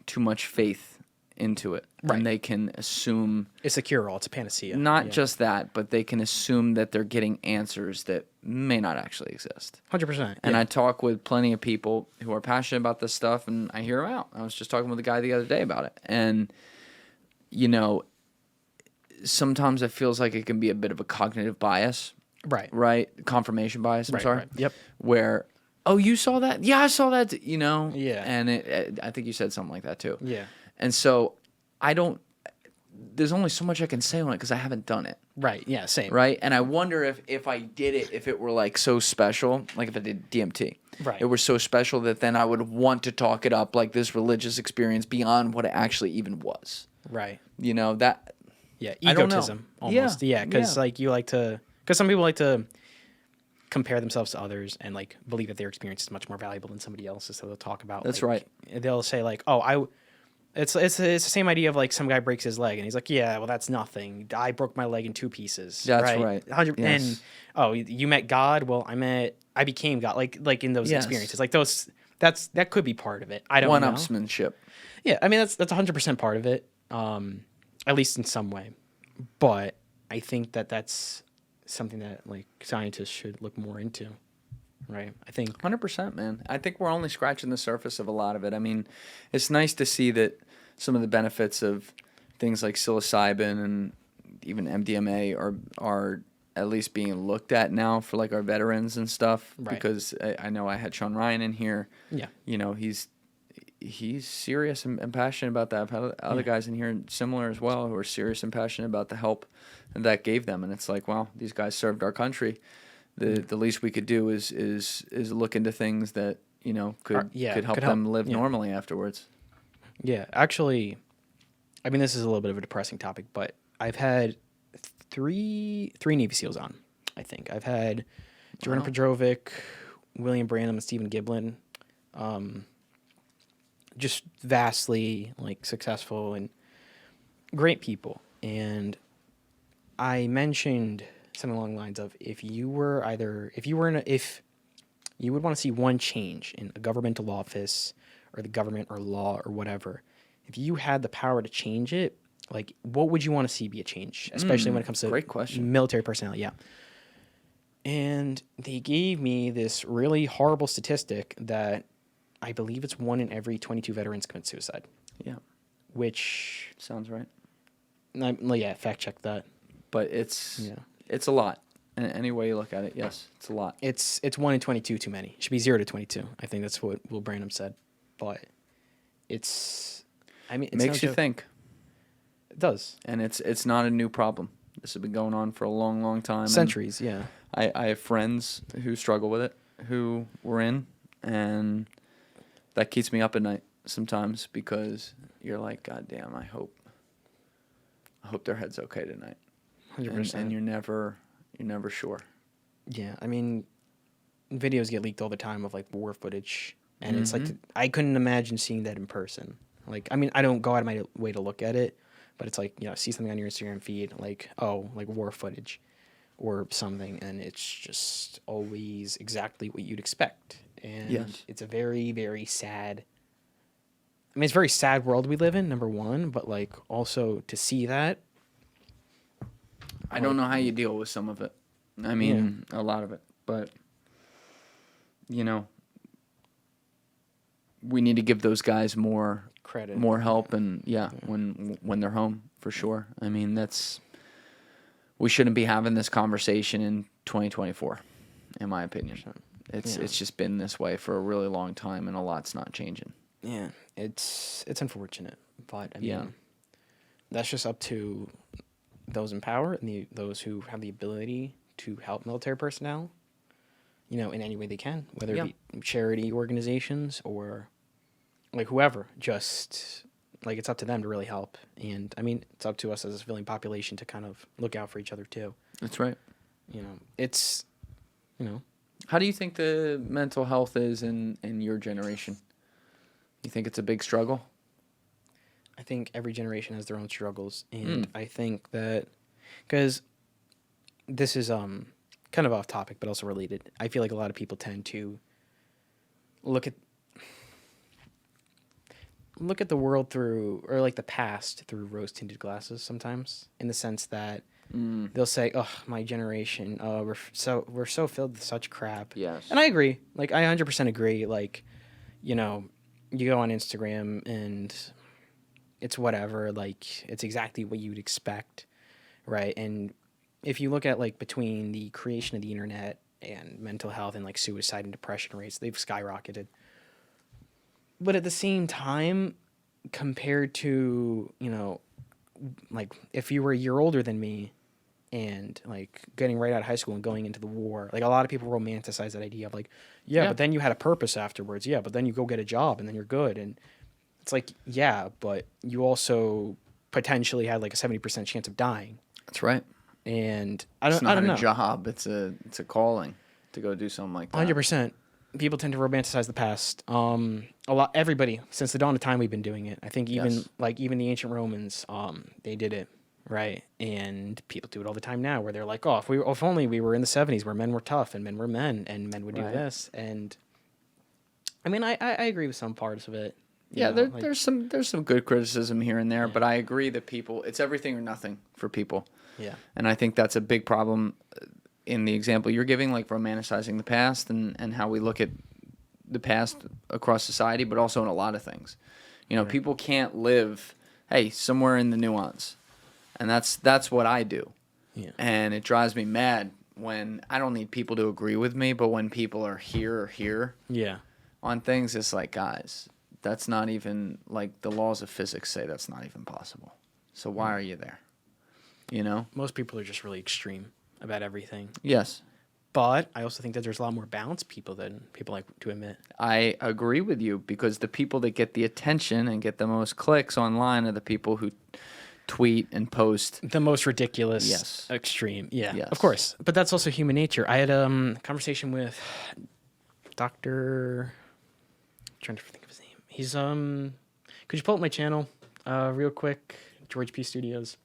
S2: too much faith into it,
S1: Right.
S2: and they can assume
S1: It's a cure-all. It's a panacea.
S2: not
S1: Yeah.
S2: just that, but they can assume that they're getting answers that may not actually exist.
S1: 100%.
S2: And
S1: yeah.
S2: I talk with plenty of people who are passionate about this stuff, and I hear them out. I was just talking with a guy the other day about it. And, you know, sometimes it feels like it can be a bit of a cognitive bias,
S1: Right.
S2: right? Confirmation bias, I'm
S1: Right,
S2: sorry.
S1: right. Yep.
S2: Where, oh, you saw that? Yeah, I saw that, you know?
S1: Yeah.
S2: And I think you said something like that too.
S1: Yeah.
S2: And so there's only so much I can say on it because I haven't done it.
S1: Right. Yeah. Same.
S2: Right. And I wonder if I did it, if it were like so special, like if I did DMT,
S1: Right.
S2: it were so special that then I would want to talk it up like this religious experience beyond what it actually even was.
S1: Right.
S2: You know, that.
S1: Yeah.
S2: I don't know.
S1: Egotism. Almost. Yeah. Because like you like to, because some people like to compare themselves to others and like believe that their experience is much more valuable than somebody else's. So they'll talk about.
S2: That's
S1: like,
S2: right.
S1: They'll say like, oh, it's the same idea of like some guy breaks his leg and he's like, yeah, well that's nothing. I broke my leg in 2 pieces.
S2: That's right.
S1: 100.
S2: Yes.
S1: And oh, you met God. Well, I became God. Like in those
S2: Yes.
S1: experiences, like those. that could be part of it. I don't know.
S2: One-upsmanship.
S1: Yeah, I mean that's 100% part of it, at least in some way. But I think that's something that like scientists should look more into, right? I think
S2: 100%, man. I think we're only scratching the surface of a lot of it. I mean, it's nice to see that some of the benefits of things like psilocybin and even MDMA are at least being looked at now for like our veterans and stuff.
S1: Right.
S2: Because I know I had Sean Ryan in here.
S1: yeah,
S2: You know, he's serious and passionate about that. I've had other guys in here similar as well who are serious and passionate about the help that gave them. And it's like, well, these guys served our country. The least we could do is look into things that, you know, could help them live normally afterwards.
S1: yeah. Actually, I mean this is a little bit of a depressing topic, but I've had three Navy SEALs on. I think I've had Jordan Pedrovic, William Branham, and Stephen Giblin. Just vastly like successful and great people. And I mentioned something along the lines of if you would want to see one change in a governmental office or the government or law or whatever, if you had the power to change it, like what would you want to see be a change, especially when it comes to
S2: great question.
S1: military personnel? Yeah. And they gave me this really horrible statistic that I believe it's 1 in every 22 veterans commit suicide,
S2: Yeah,
S1: which,
S2: sounds right.
S1: yeah, fact check that.
S2: But it's
S1: Yeah.
S2: a lot. Any way you look at it, yes, it's a lot.
S1: It's 1 in 22 too many. It should be 0 to 22. I think that's what Will Branham said. But it's, I mean,
S2: It makes you think.
S1: It does.
S2: And it's not a new problem. This has been going on for a long, long time. and
S1: Centuries, yeah.
S2: I have friends who struggle with it, who were in, and that keeps me up at night sometimes because you're like, God damn, I hope their head's okay tonight.
S1: 100%.
S2: And you're never sure.
S1: Yeah, I mean, videos get leaked all the time of like war footage, and it's like
S2: Mm-hmm.
S1: I couldn't imagine seeing that in person. Like, I mean, I don't go out of my way to look at it, but it's like, you know, see something on your Instagram feed, like, oh, like war footage or something, and it's just always exactly what you'd expect. And
S2: Yes.
S1: it's a very, very sad. I mean, it's a very sad world we live in, number one, but like also to see that.
S2: I don't know how you deal with some of it. I mean, a lot of it. But, you know, we need to give those guys more
S1: Credit.
S2: more help, and when they're home, for sure. I mean, we shouldn't be having this conversation in 2024, in my opinion. It's just been this way for a really long time, and a lot's not changing.
S1: Yeah, it's unfortunate, but I mean,
S2: Yeah.
S1: that's just up to those in power and those who have the ability to help military personnel, in any way they can, whether
S2: Yeah.
S1: it be charity organizations or like whoever. Just like it's up to them to really help, and I mean, it's up to us as a civilian population to kind of look out for each other too.
S2: That's right.
S1: It's
S2: How do you think the mental health is in your generation? You think it's a big struggle?
S1: I think every generation has their own struggles, and I think that because this is kind of off topic but also related. I feel like a lot of people tend to look at the world through, or like the past through rose-tinted glasses sometimes, in the sense that they'll say, "Oh, my generation, we're so filled with such crap."
S2: Yes.
S1: And I agree. Like I 100% agree. Like, you go on Instagram and it's whatever. Like it's exactly what you'd expect, right? And if you look at like between the creation of the internet and mental health and like suicide and depression rates, they've skyrocketed. But at the same time, compared to, like if you were a year older than me and like getting right out of high school and going into the war, like a lot of people romanticize that idea of like, yeah, but then you had a purpose afterwards. Yeah, but then you go get a job and then you're good. And it's like, yeah, but you also potentially had like a 70% chance of dying.
S2: That's right.
S1: And
S2: It's
S1: I don't know.
S2: a job. It's a calling to go do something like that.
S1: 100%. People tend to romanticize the past. Everybody since the dawn of time, we've been doing it. I think even the ancient Romans, they did it, right? And people do it all the time now, where they're like, "Oh, if only we were in the 70s, where men were tough and men were men, and men would do this." And I mean, I agree with some parts of it.
S2: Yeah, there's some good criticism here and there, but I agree that it's everything or nothing for people.
S1: Yeah,
S2: and I think that's a big problem in the example you're giving, like romanticizing the past and how we look at the past across society, but also in a lot of things. People can't live, somewhere in the nuance. And that's what I do.
S1: Yeah.
S2: And it drives me mad when I don't need people to agree with me, but when people are here on things, it's like, guys, that's not even, like, the laws of physics say that's not even possible. So why are you there?
S1: Most people are just really extreme about everything.
S2: Yes.
S1: But I also think that there's a lot more balanced people than people like to admit.
S2: I agree with you, because the people that get the attention and get the most clicks online are the people who tweet and post
S1: the most ridiculous, extreme. Yeah, of course. But that's also human nature. I had a conversation with Dr. I'm trying to think of his name. He's could you pull up my channel real quick? George P. Studios.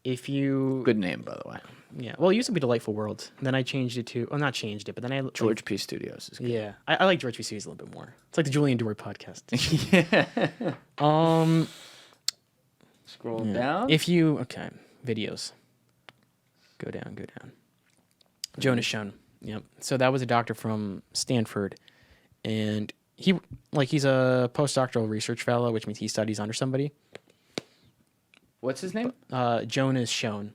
S1: If you
S2: good name, by the way.
S1: Yeah. Well, it used to be Delightful World. Then I changed it to not changed it, but then I
S2: George P. Studios is good.
S1: Yeah. I like George P. Studios a little bit more. It's like the Julian Dewey podcast.
S2: Yeah. Scroll down.
S1: Videos. Go down. Jonas Schoen. Yep. So that was a doctor from Stanford, and he's a postdoctoral research fellow, which means he studies under somebody.
S2: What's his name?
S1: Jonas Schoen.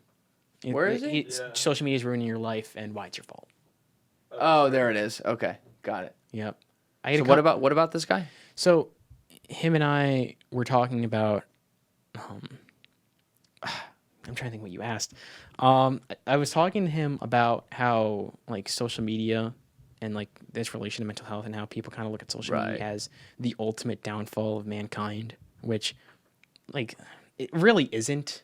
S2: Where is he?
S1: Social media is ruining your life, and why it's your fault.
S2: Oh, there it is. Okay, got it.
S1: Yep.
S2: So what about this guy?
S1: So, him and I were talking about. I'm trying to think what you asked. I was talking to him about how like social media and like this relation to mental health and how people kind of look at social media as the ultimate downfall of mankind, which like it really isn't,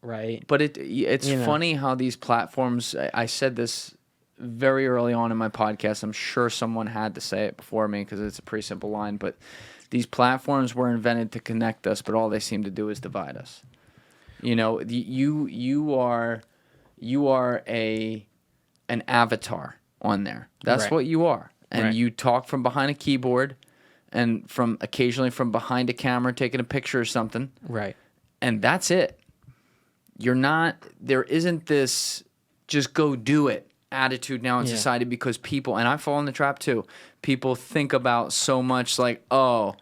S1: right?
S2: But it's funny how these platforms. I said this very early on in my podcast. I'm sure someone had to say it before me because it's a pretty simple line. But these platforms were invented to connect us, but all they seem to do is divide us. You are an avatar on there. That's what you are, and you talk from behind a keyboard, and occasionally from behind a camera, taking a picture or something.
S1: Right.
S2: And that's it. There isn't this just go do it attitude now in society, because people, and I fall in the trap too, people think about so much like, oh,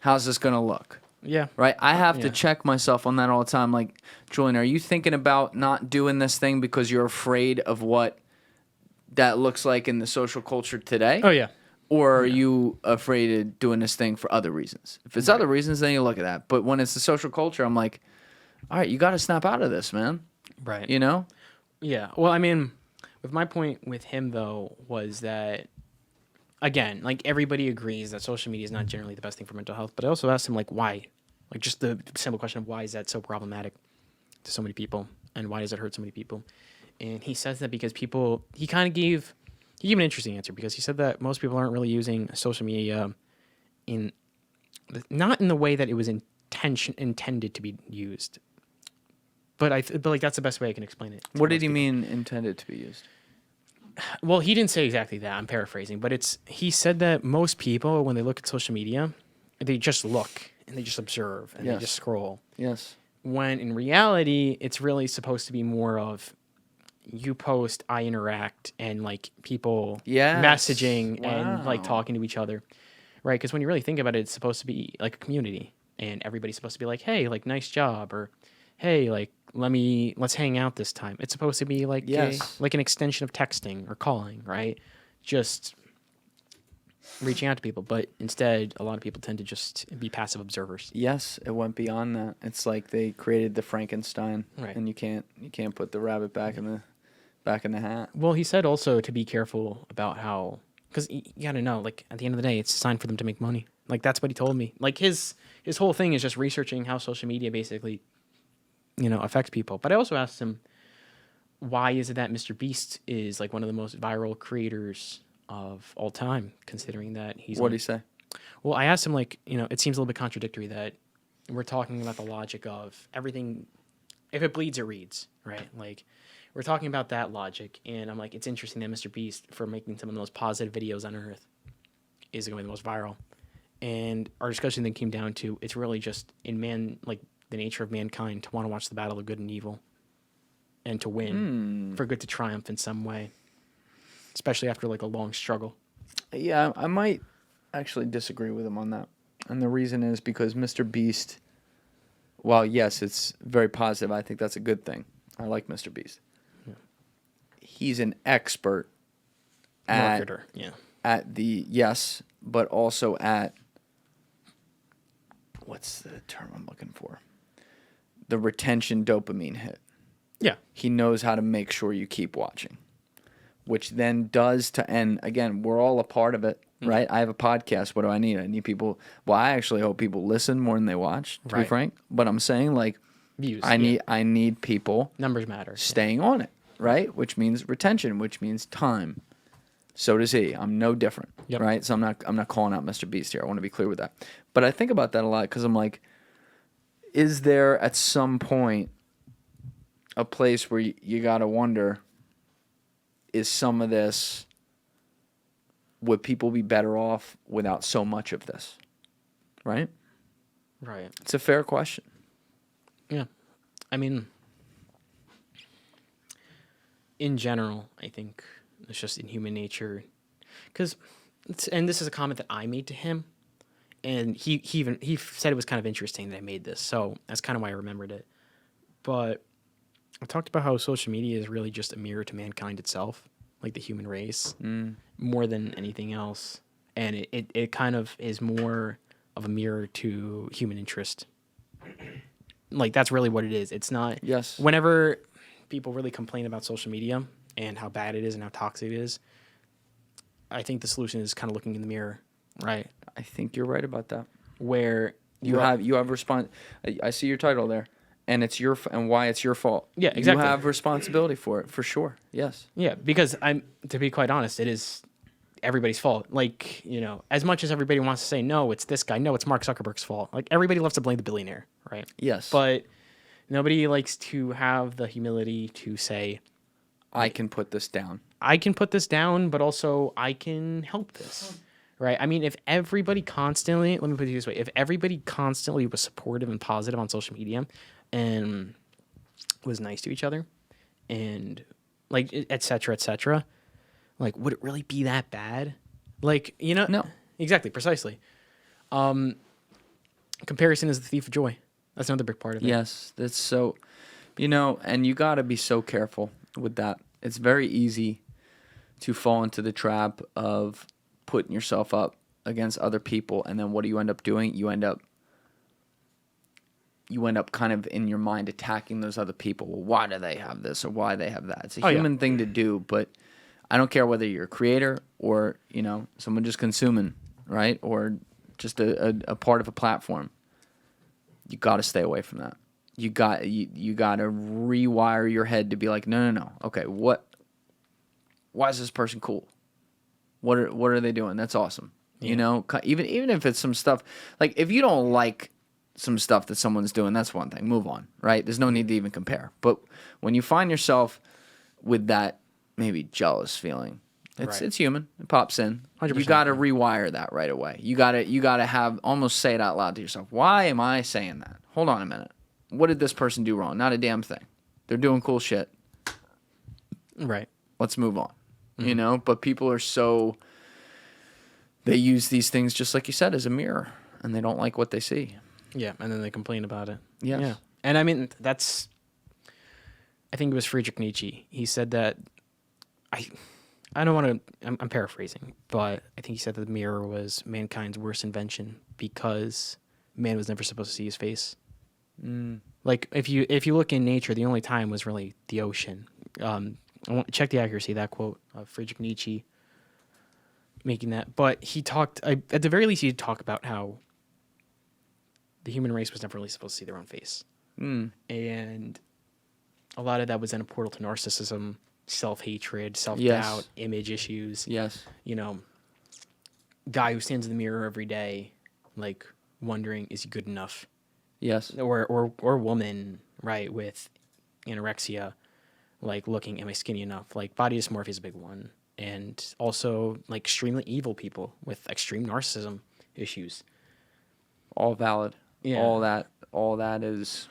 S2: how's this going to look?
S1: Yeah.
S2: Right? I have to check myself on that all the time. Like, Julian, are you thinking about not doing this thing because you're afraid of what that looks like in the social culture today?
S1: Oh yeah.
S2: Or are you afraid of doing this thing for other reasons? If it's other reasons, then you look at that. But when it's the social culture, I'm like, all right, you got to snap out of this, man.
S1: Right.
S2: You know?
S1: Yeah. Well, I mean, with my point with him though was that, again, like everybody agrees that social media is not generally the best thing for mental health. But I also asked him like why, like just the simple question of why is that so problematic to so many people, and why does it hurt so many people? And he says that because people, he gave an interesting answer, because he said that most people aren't really using social media not in the way that it was intended to be used. But but like that's the best way I can explain it.
S2: What did he mean intended to be used?
S1: Well, he didn't say exactly that. I'm paraphrasing, but he said that most people, when they look at social media, they just look and they just observe and they just scroll.
S2: Yes.
S1: When in reality, it's really supposed to be more of you post, I interact, and like people messaging and like talking to each other, right? Because when you really think about it, it's supposed to be like a community, and everybody's supposed to be like, hey, like nice job, or hey, like let's hang out this time. It's supposed to be like like an extension of texting or calling, right? Just reaching out to people, but instead, a lot of people tend to just be passive observers.
S2: Yes, it went beyond that. It's like they created the Frankenstein,
S1: Right.
S2: and you can't put the rabbit back in the hat.
S1: Well, he said also to be careful about how, because you gotta know, like at the end of the day, it's designed for them to make money. Like that's what he told me. Like his whole thing is just researching how social media basically, affects people. But I also asked him, why is it that Mr. Beast is like one of the most viral creators of all time, considering that he's.
S2: What did he say?
S1: Well, I asked him, like, it seems a little bit contradictory that we're talking about the logic of everything. If it bleeds, it reads, right? Like, we're talking about that logic, and I'm like, it's interesting that Mr. Beast, for making some of the most positive videos on Earth, is going to be the most viral. And our discussion then came down to, it's really just the nature of mankind to want to watch the battle of good and evil, and to win, for good to triumph in some way, especially after like a long struggle.
S2: Yeah, I might actually disagree with him on that. And the reason is because Mr. Beast, while yes, it's very positive, I think that's a good thing. I like Mr. Beast. Yeah. He's an expert
S1: Marketer,
S2: but also at, what's the term I'm looking for? The retention dopamine hit.
S1: Yeah.
S2: He knows how to make sure you keep watching, which then does and again, we're all a part of it, right? I have a podcast. What do I need? I need people. Well, I actually hope people listen more than they watch, to be frank. But I'm saying, like,
S1: views.
S2: I need people.
S1: Numbers matter.
S2: Staying on it, right? Which means retention, which means time. So does he. I'm no different, right? So I'm not calling out Mr. Beast here. I want to be clear with that. But I think about that a lot because I'm like, is there at some point a place where you got to wonder, is some of this, would people be better off without so much of this? Right?
S1: Right.
S2: It's a fair question.
S1: Yeah. I mean, in general, I think it's just in human nature. And this is a comment that I made to him, and he said it was kind of interesting that I made this, so that's kind of why I remembered it. But I talked about how social media is really just a mirror to mankind itself, like the human race, more than anything else. And it kind of is more of a mirror to human interest. Like, that's really what it is. It's not...
S2: Yes.
S1: Whenever people really complain about social media and how bad it is and how toxic it is, I think the solution is kind of looking in the mirror, right?
S2: I think you're right about that.
S1: Where
S2: you have response. I see your title there. And it's and why it's your fault.
S1: Yeah, exactly.
S2: You have responsibility for it, for sure. Yes.
S1: Yeah, because to be quite honest, it is everybody's fault. Like, as much as everybody wants to say, no, it's this guy, no, it's Mark Zuckerberg's fault. Like, everybody loves to blame the billionaire, right?
S2: Yes.
S1: But nobody likes to have the humility to say,
S2: I can put this down.
S1: I can put this down, but also I can help this, right? I mean, if everybody constantly, let me put it this way, if everybody constantly was supportive and positive on social media and was nice to each other and like, et cetera, like, would it really be that bad? Like,
S2: No.
S1: Exactly, precisely. Comparison is the thief of joy. That's another big part of it.
S2: Yes, that's so, and you got to be so careful with that. It's very easy to fall into the trap of putting yourself up against other people, and then what do you end up doing? You end up kind of in your mind attacking those other people. Well, why do they have this or why they have that? It's a human thing to do, but I don't care whether you're a creator or, someone just consuming, right? Or just a part of a platform. You got to stay away from that. You got to rewire your head to be like, no. Okay, why is this person cool? What are they doing? That's awesome.
S1: Yeah.
S2: Even if it's some stuff, like if you don't like some stuff that someone's doing, that's one thing. Move on, right? There's no need to even compare. But when you find yourself with that maybe jealous feeling, it's human. It pops in.
S1: 100%.
S2: You got to rewire that right away. You got to have almost say it out loud to yourself. Why am I saying that? Hold on a minute. What did this person do wrong? Not a damn thing. They're doing cool shit.
S1: Right.
S2: Let's move on. But people are they use these things just like you said as a mirror, and they don't like what they see.
S1: Yeah, and then they complain about it.
S2: Yes.
S1: Yeah. And I mean, I think it was Friedrich Nietzsche. He said that, I don't want to, I'm paraphrasing, but I think he said that the mirror was mankind's worst invention because man was never supposed to see his face. Like if you look in nature, the only time was really the ocean. I want to check the accuracy of that quote of Friedrich Nietzsche making that. But he talked, at the very least, he'd talk about how the human race was never really supposed to see their own face. And a lot of that was then a portal to narcissism, self-hatred, self-doubt, image issues.
S2: Yes.
S1: Guy who stands in the mirror every day, like wondering, is he good enough?
S2: Yes.
S1: Or woman, right, with anorexia, like looking, am I skinny enough? Like body dysmorphia is a big one. And also like extremely evil people with extreme narcissism issues.
S2: All valid.
S1: Yeah.
S2: All that is,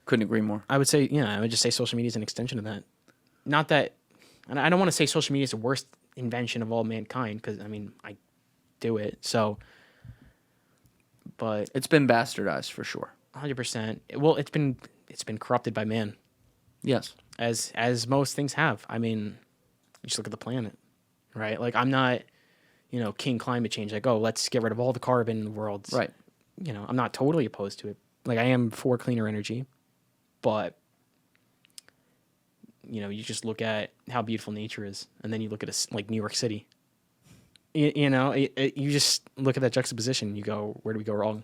S2: couldn't agree more.
S1: I would just say social media is an extension of that. Not that, and I don't want to say social media is the worst invention of all mankind, because, I mean, I do it, so, but...
S2: It's been bastardized, for sure.
S1: 100%. Well, it's been corrupted by man.
S2: Yes.
S1: As most things have. I mean, just look at the planet, right? Like, I'm not, king climate change, like, oh, let's get rid of all the carbon in the world.
S2: Right.
S1: I'm not totally opposed to it. Like, I am for cleaner energy, but... you just look at how beautiful nature is, and then you look at like New York City. You just look at that juxtaposition. You go, where do we go wrong?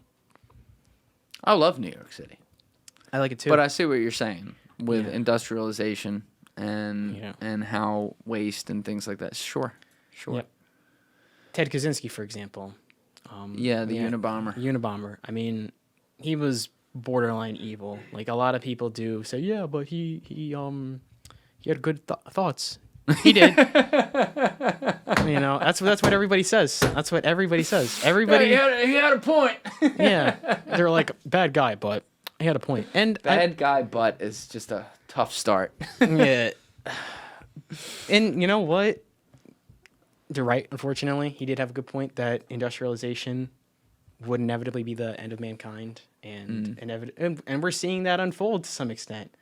S2: I love New York City.
S1: I like it too.
S2: But I see what you're saying with industrialization and how waste and things like that. Sure. Yep.
S1: Ted Kaczynski, for example.
S2: The Unabomber.
S1: Unabomber. I mean, he was borderline evil. Like a lot of people do say, yeah, but he had good thoughts. He did. That's what everybody says. That's what everybody says. Everybody.
S2: Yeah, he had a point.
S1: Yeah, they're like bad guy, but he had a point. And
S2: bad guy, but is just a tough start.
S1: Yeah. And you know what? They're right. Unfortunately, he did have a good point that industrialization would inevitably be the end of mankind, and and we're seeing that unfold to some extent.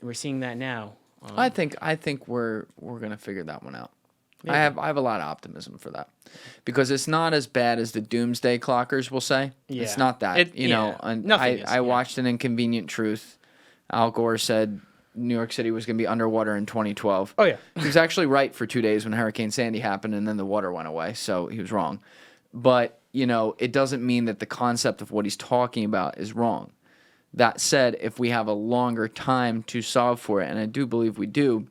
S1: We're seeing that now.
S2: I think we're gonna figure that one out. Maybe. I have a lot of optimism for that, because it's not as bad as the doomsday clockers will say. Yeah. It's not that. I watched an Inconvenient Truth. Al Gore said New York City was going to be underwater in 2012.
S1: Oh yeah,
S2: he was actually right for 2 days when Hurricane Sandy happened, and then the water went away. So he was wrong. But it doesn't mean that the concept of what he's talking about is wrong. That said, if we have a longer time to solve for it, and I do believe we do,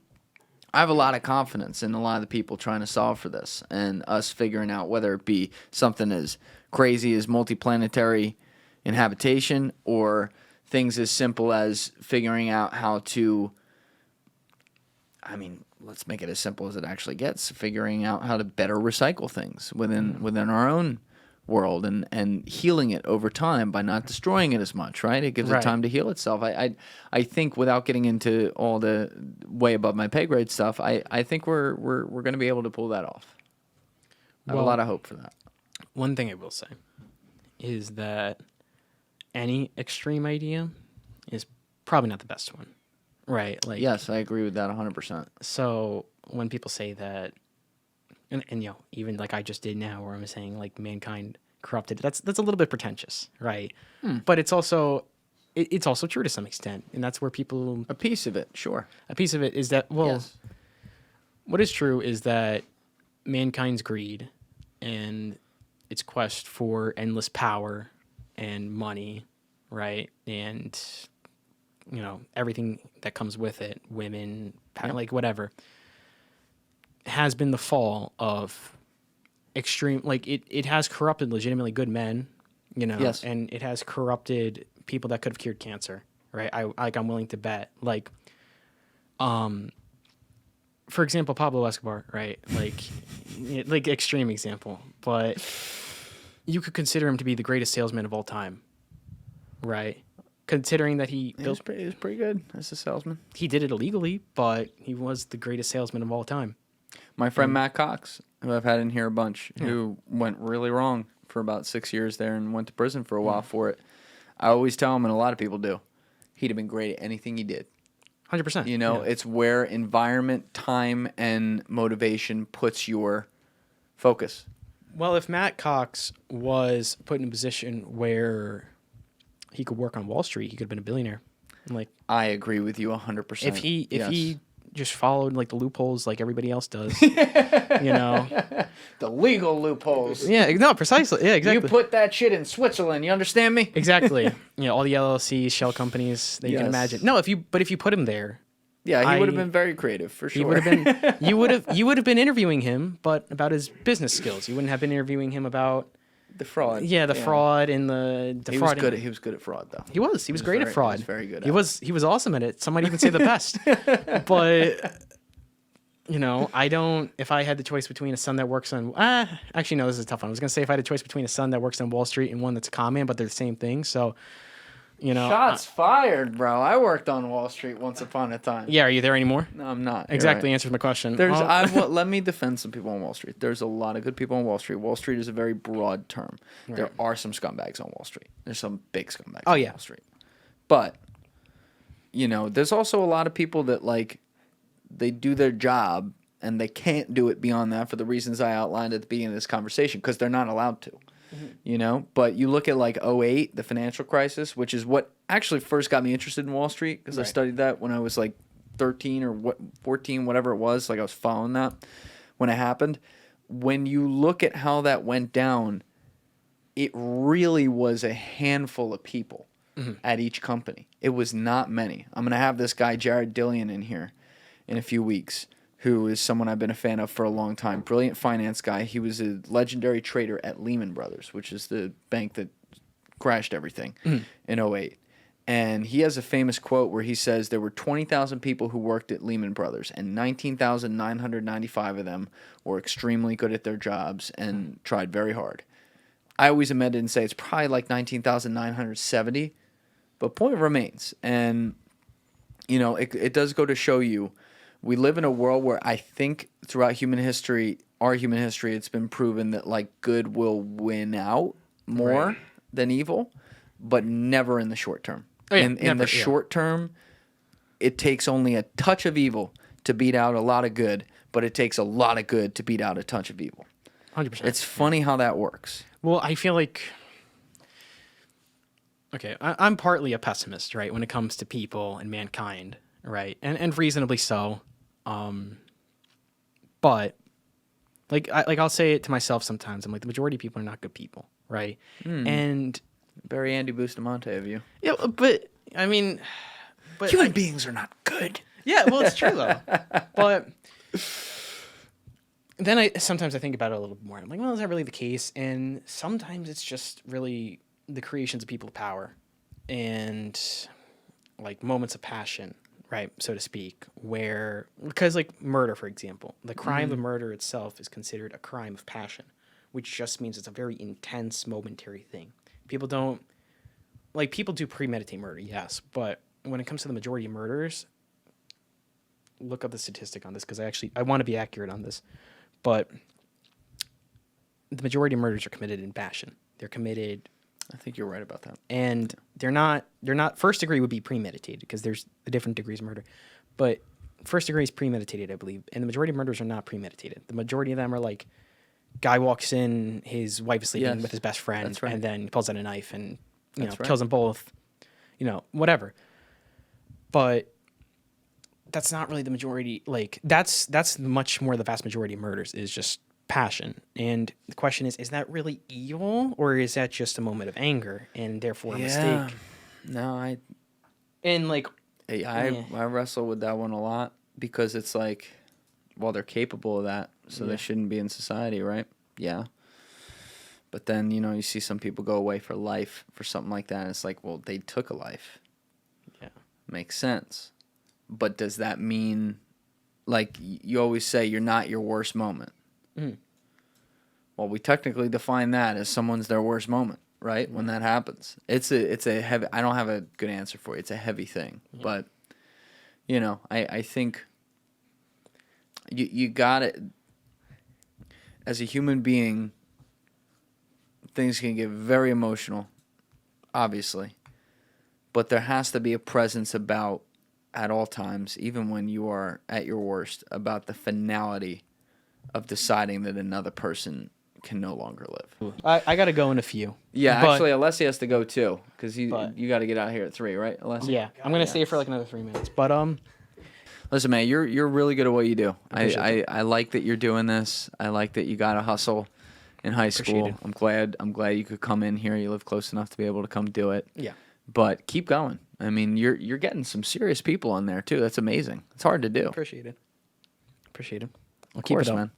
S2: I have a lot of confidence in a lot of the people trying to solve for this, and us figuring out whether it be something as crazy as multiplanetary inhabitation or things as simple as figuring out how to, let's make it as simple as it actually gets, figuring out how to better recycle things within our own world and healing it over time by not destroying it as much, right? It gives it time to heal itself. I think, without getting into all the way above my pay grade stuff, I think we're going to be able to pull that off. I have a lot of hope for that.
S1: One thing I will say is that any extreme idea is probably not the best one, right? Like,
S2: Yes, I agree with that 100%.
S1: so when people say that, and even like I just did now, where I'm saying like mankind corrupted, that's a little bit pretentious, right? But it's also it's also true to some extent, and that's where people
S2: A piece of it, sure.
S1: a piece of it is that well,
S2: Yes.
S1: what is true is that mankind's greed and its quest for endless power and money, right? And everything that comes with it, women, like whatever, has been the fall of extreme, like it has corrupted legitimately good men,
S2: Yes.
S1: and it has corrupted people that could have cured cancer, right? I'm willing to bet, like, for example, Pablo Escobar, right? Like, like extreme example, but you could consider him to be the greatest salesman of all time, right? Considering that he
S2: He was pretty good as a salesman.
S1: he did it illegally, but he was the greatest salesman of all time.
S2: My friend Matt Cox, who I've had in here a bunch, who went really wrong for about 6 years there and went to prison for a while for it. I always tell him, and a lot of people do, he'd have been great at anything he did.
S1: 100%.
S2: You know, it's where environment, time, and motivation puts your focus.
S1: Well, if Matt Cox was put in a position where he could work on Wall Street, he could have been a billionaire. Like,
S2: I agree with you 100%.
S1: if he
S2: Yes.
S1: just followed like the loopholes like everybody else does,
S2: The legal loopholes.
S1: Yeah, no, precisely. Yeah, exactly.
S2: You put that shit in Switzerland, you understand me?
S1: Exactly. All the LLCs, shell companies that you can
S2: Yes.
S1: imagine. No, if you put him there,
S2: Yeah, he would have been very creative for sure.
S1: he would have been you would have been interviewing him, but about his business skills. You wouldn't have been interviewing him about
S2: the fraud.
S1: the fraud and the
S2: He was
S1: fraud.
S2: good. He was good at fraud, though.
S1: He was great at
S2: very-
S1: fraud.
S2: he was very good
S1: He
S2: at
S1: was awesome at it. Some might even say the best. But I don't. If I had the choice between a son that works on, actually no, this is a tough one. I was gonna say if I had a choice between a son that works on Wall Street and one that's a con man, but they're the same thing. So,
S2: Shots fired, bro. I worked on Wall Street once upon a time.
S1: yeah. Are you there anymore?
S2: No, I'm not. You're
S1: Exactly
S2: right.
S1: answers my question.
S2: There's.
S1: Oh,
S2: Let me defend some people on Wall Street. There's a lot of good people on Wall Street. Wall Street is a very broad term. There are some scumbags on Wall Street. There's some big scumbags on Wall Street. But there's also a lot of people that they do their job and they can't do it beyond that for the reasons I outlined at the beginning of this conversation because they're not allowed to. But you look at '08, the financial crisis, which is what actually first got me interested in Wall Street because I studied that when I was 13 or 14, whatever it was. I was following that when it happened. When you look at how that went down, it really was a handful of people at each company. It was not many. I'm going to have this guy, Jared Dillian, in here in a few weeks, who is someone I've been a fan of for a long time. Brilliant finance guy. He was a legendary trader at Lehman Brothers, which is the bank that crashed everything in '08. And he has a famous quote where he says there were 20,000 people who worked at Lehman Brothers, and 19,995 of them were extremely good at their jobs and tried very hard. I always amend it and say it's probably 19,970, but point remains. And, it does go to show you we live in a world where I think throughout our human history, it's been proven that good will win out more than evil, but never in the short term.
S1: Oh, yeah,
S2: in
S1: never,
S2: the short term, it takes only a touch of evil to beat out a lot of good, but it takes a lot of good to beat out a touch of evil.
S1: 100%.
S2: It's funny how that works.
S1: Well, I feel like. Okay, I'm partly a pessimist, right, when it comes to people and mankind, right, and reasonably so. But I'll say it to myself sometimes. I'm like, the majority of people are not good people, right? And
S2: Very Andy Bustamante of you.
S1: yeah, but I mean,
S2: Human beings are not good.
S1: yeah, well, it's true though. But then sometimes I think about it a little bit more. I'm like, well, is that really the case? And sometimes it's just really the creations of people of power and moments of passion, right, so to speak, because murder, for example, the crime of murder itself is considered a crime of passion, which just means it's a very intense, momentary thing. People do premeditate murder, yes, but when it comes to the majority of murders, look up the statistic on this because I want to be accurate on this, but the majority of murders are committed in passion. They're committed
S2: I think you're right about that.
S1: and they're not first degree would be premeditated because there's the different degrees of murder, but first degree is premeditated, I believe, and the majority of murders are not premeditated. The majority of them are like, guy walks in, his wife is sleeping
S2: Yes,
S1: with his best friend,
S2: that's right.
S1: and then he pulls out a knife and
S2: That's right.
S1: kills them both, whatever. But that's not really the majority. Like that's much more the vast majority of murders is just passion. And the question is that really evil, or is that just a moment of anger and therefore a mistake?
S2: No,
S1: And like,
S2: I wrestle with that one a lot because it's like, well, they're capable of that, so they shouldn't be in society, right? Yeah. But then, you see some people go away for life for something like that, and it's like, well, they took a life.
S1: yeah,
S2: Makes sense. But does that mean, like, you always say you're not your worst moment?
S1: Mhm.
S2: Well, we technically define that as someone's their worst moment, right? When that happens. It's a heavy, I don't have a good answer for you. It's a heavy thing. But, I think you got it. As a human being, things can get very emotional, obviously. But there has to be a presence about, at all times, even when you are at your worst, about the finality of deciding that another person can no longer live.
S1: I got to go in a few.
S2: Yeah,
S1: But-
S2: actually, Alessi has to go too, because
S1: But-
S2: you got to get out here at 3, right, Alessi?
S1: Yeah, I'm gonna stay for like another 3 minutes. But
S2: Listen, man, you're really good at what you do.
S1: Appreciate
S2: I like that you're doing this. I like that you got to hustle in high school.
S1: Appreciate
S2: I'm glad you could come in here. You live close enough to be able to come do it.
S1: yeah,
S2: But keep going. I mean, you're getting some serious people on there too. That's amazing. It's hard to do.
S1: appreciate it. I'll
S2: Of
S1: keep
S2: course,
S1: it up.
S2: man.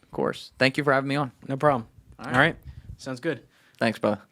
S2: Of course. Thank you for having me on.
S1: No problem.
S2: All
S1: All
S2: right.
S1: right. Sounds good.
S2: Thanks, brother.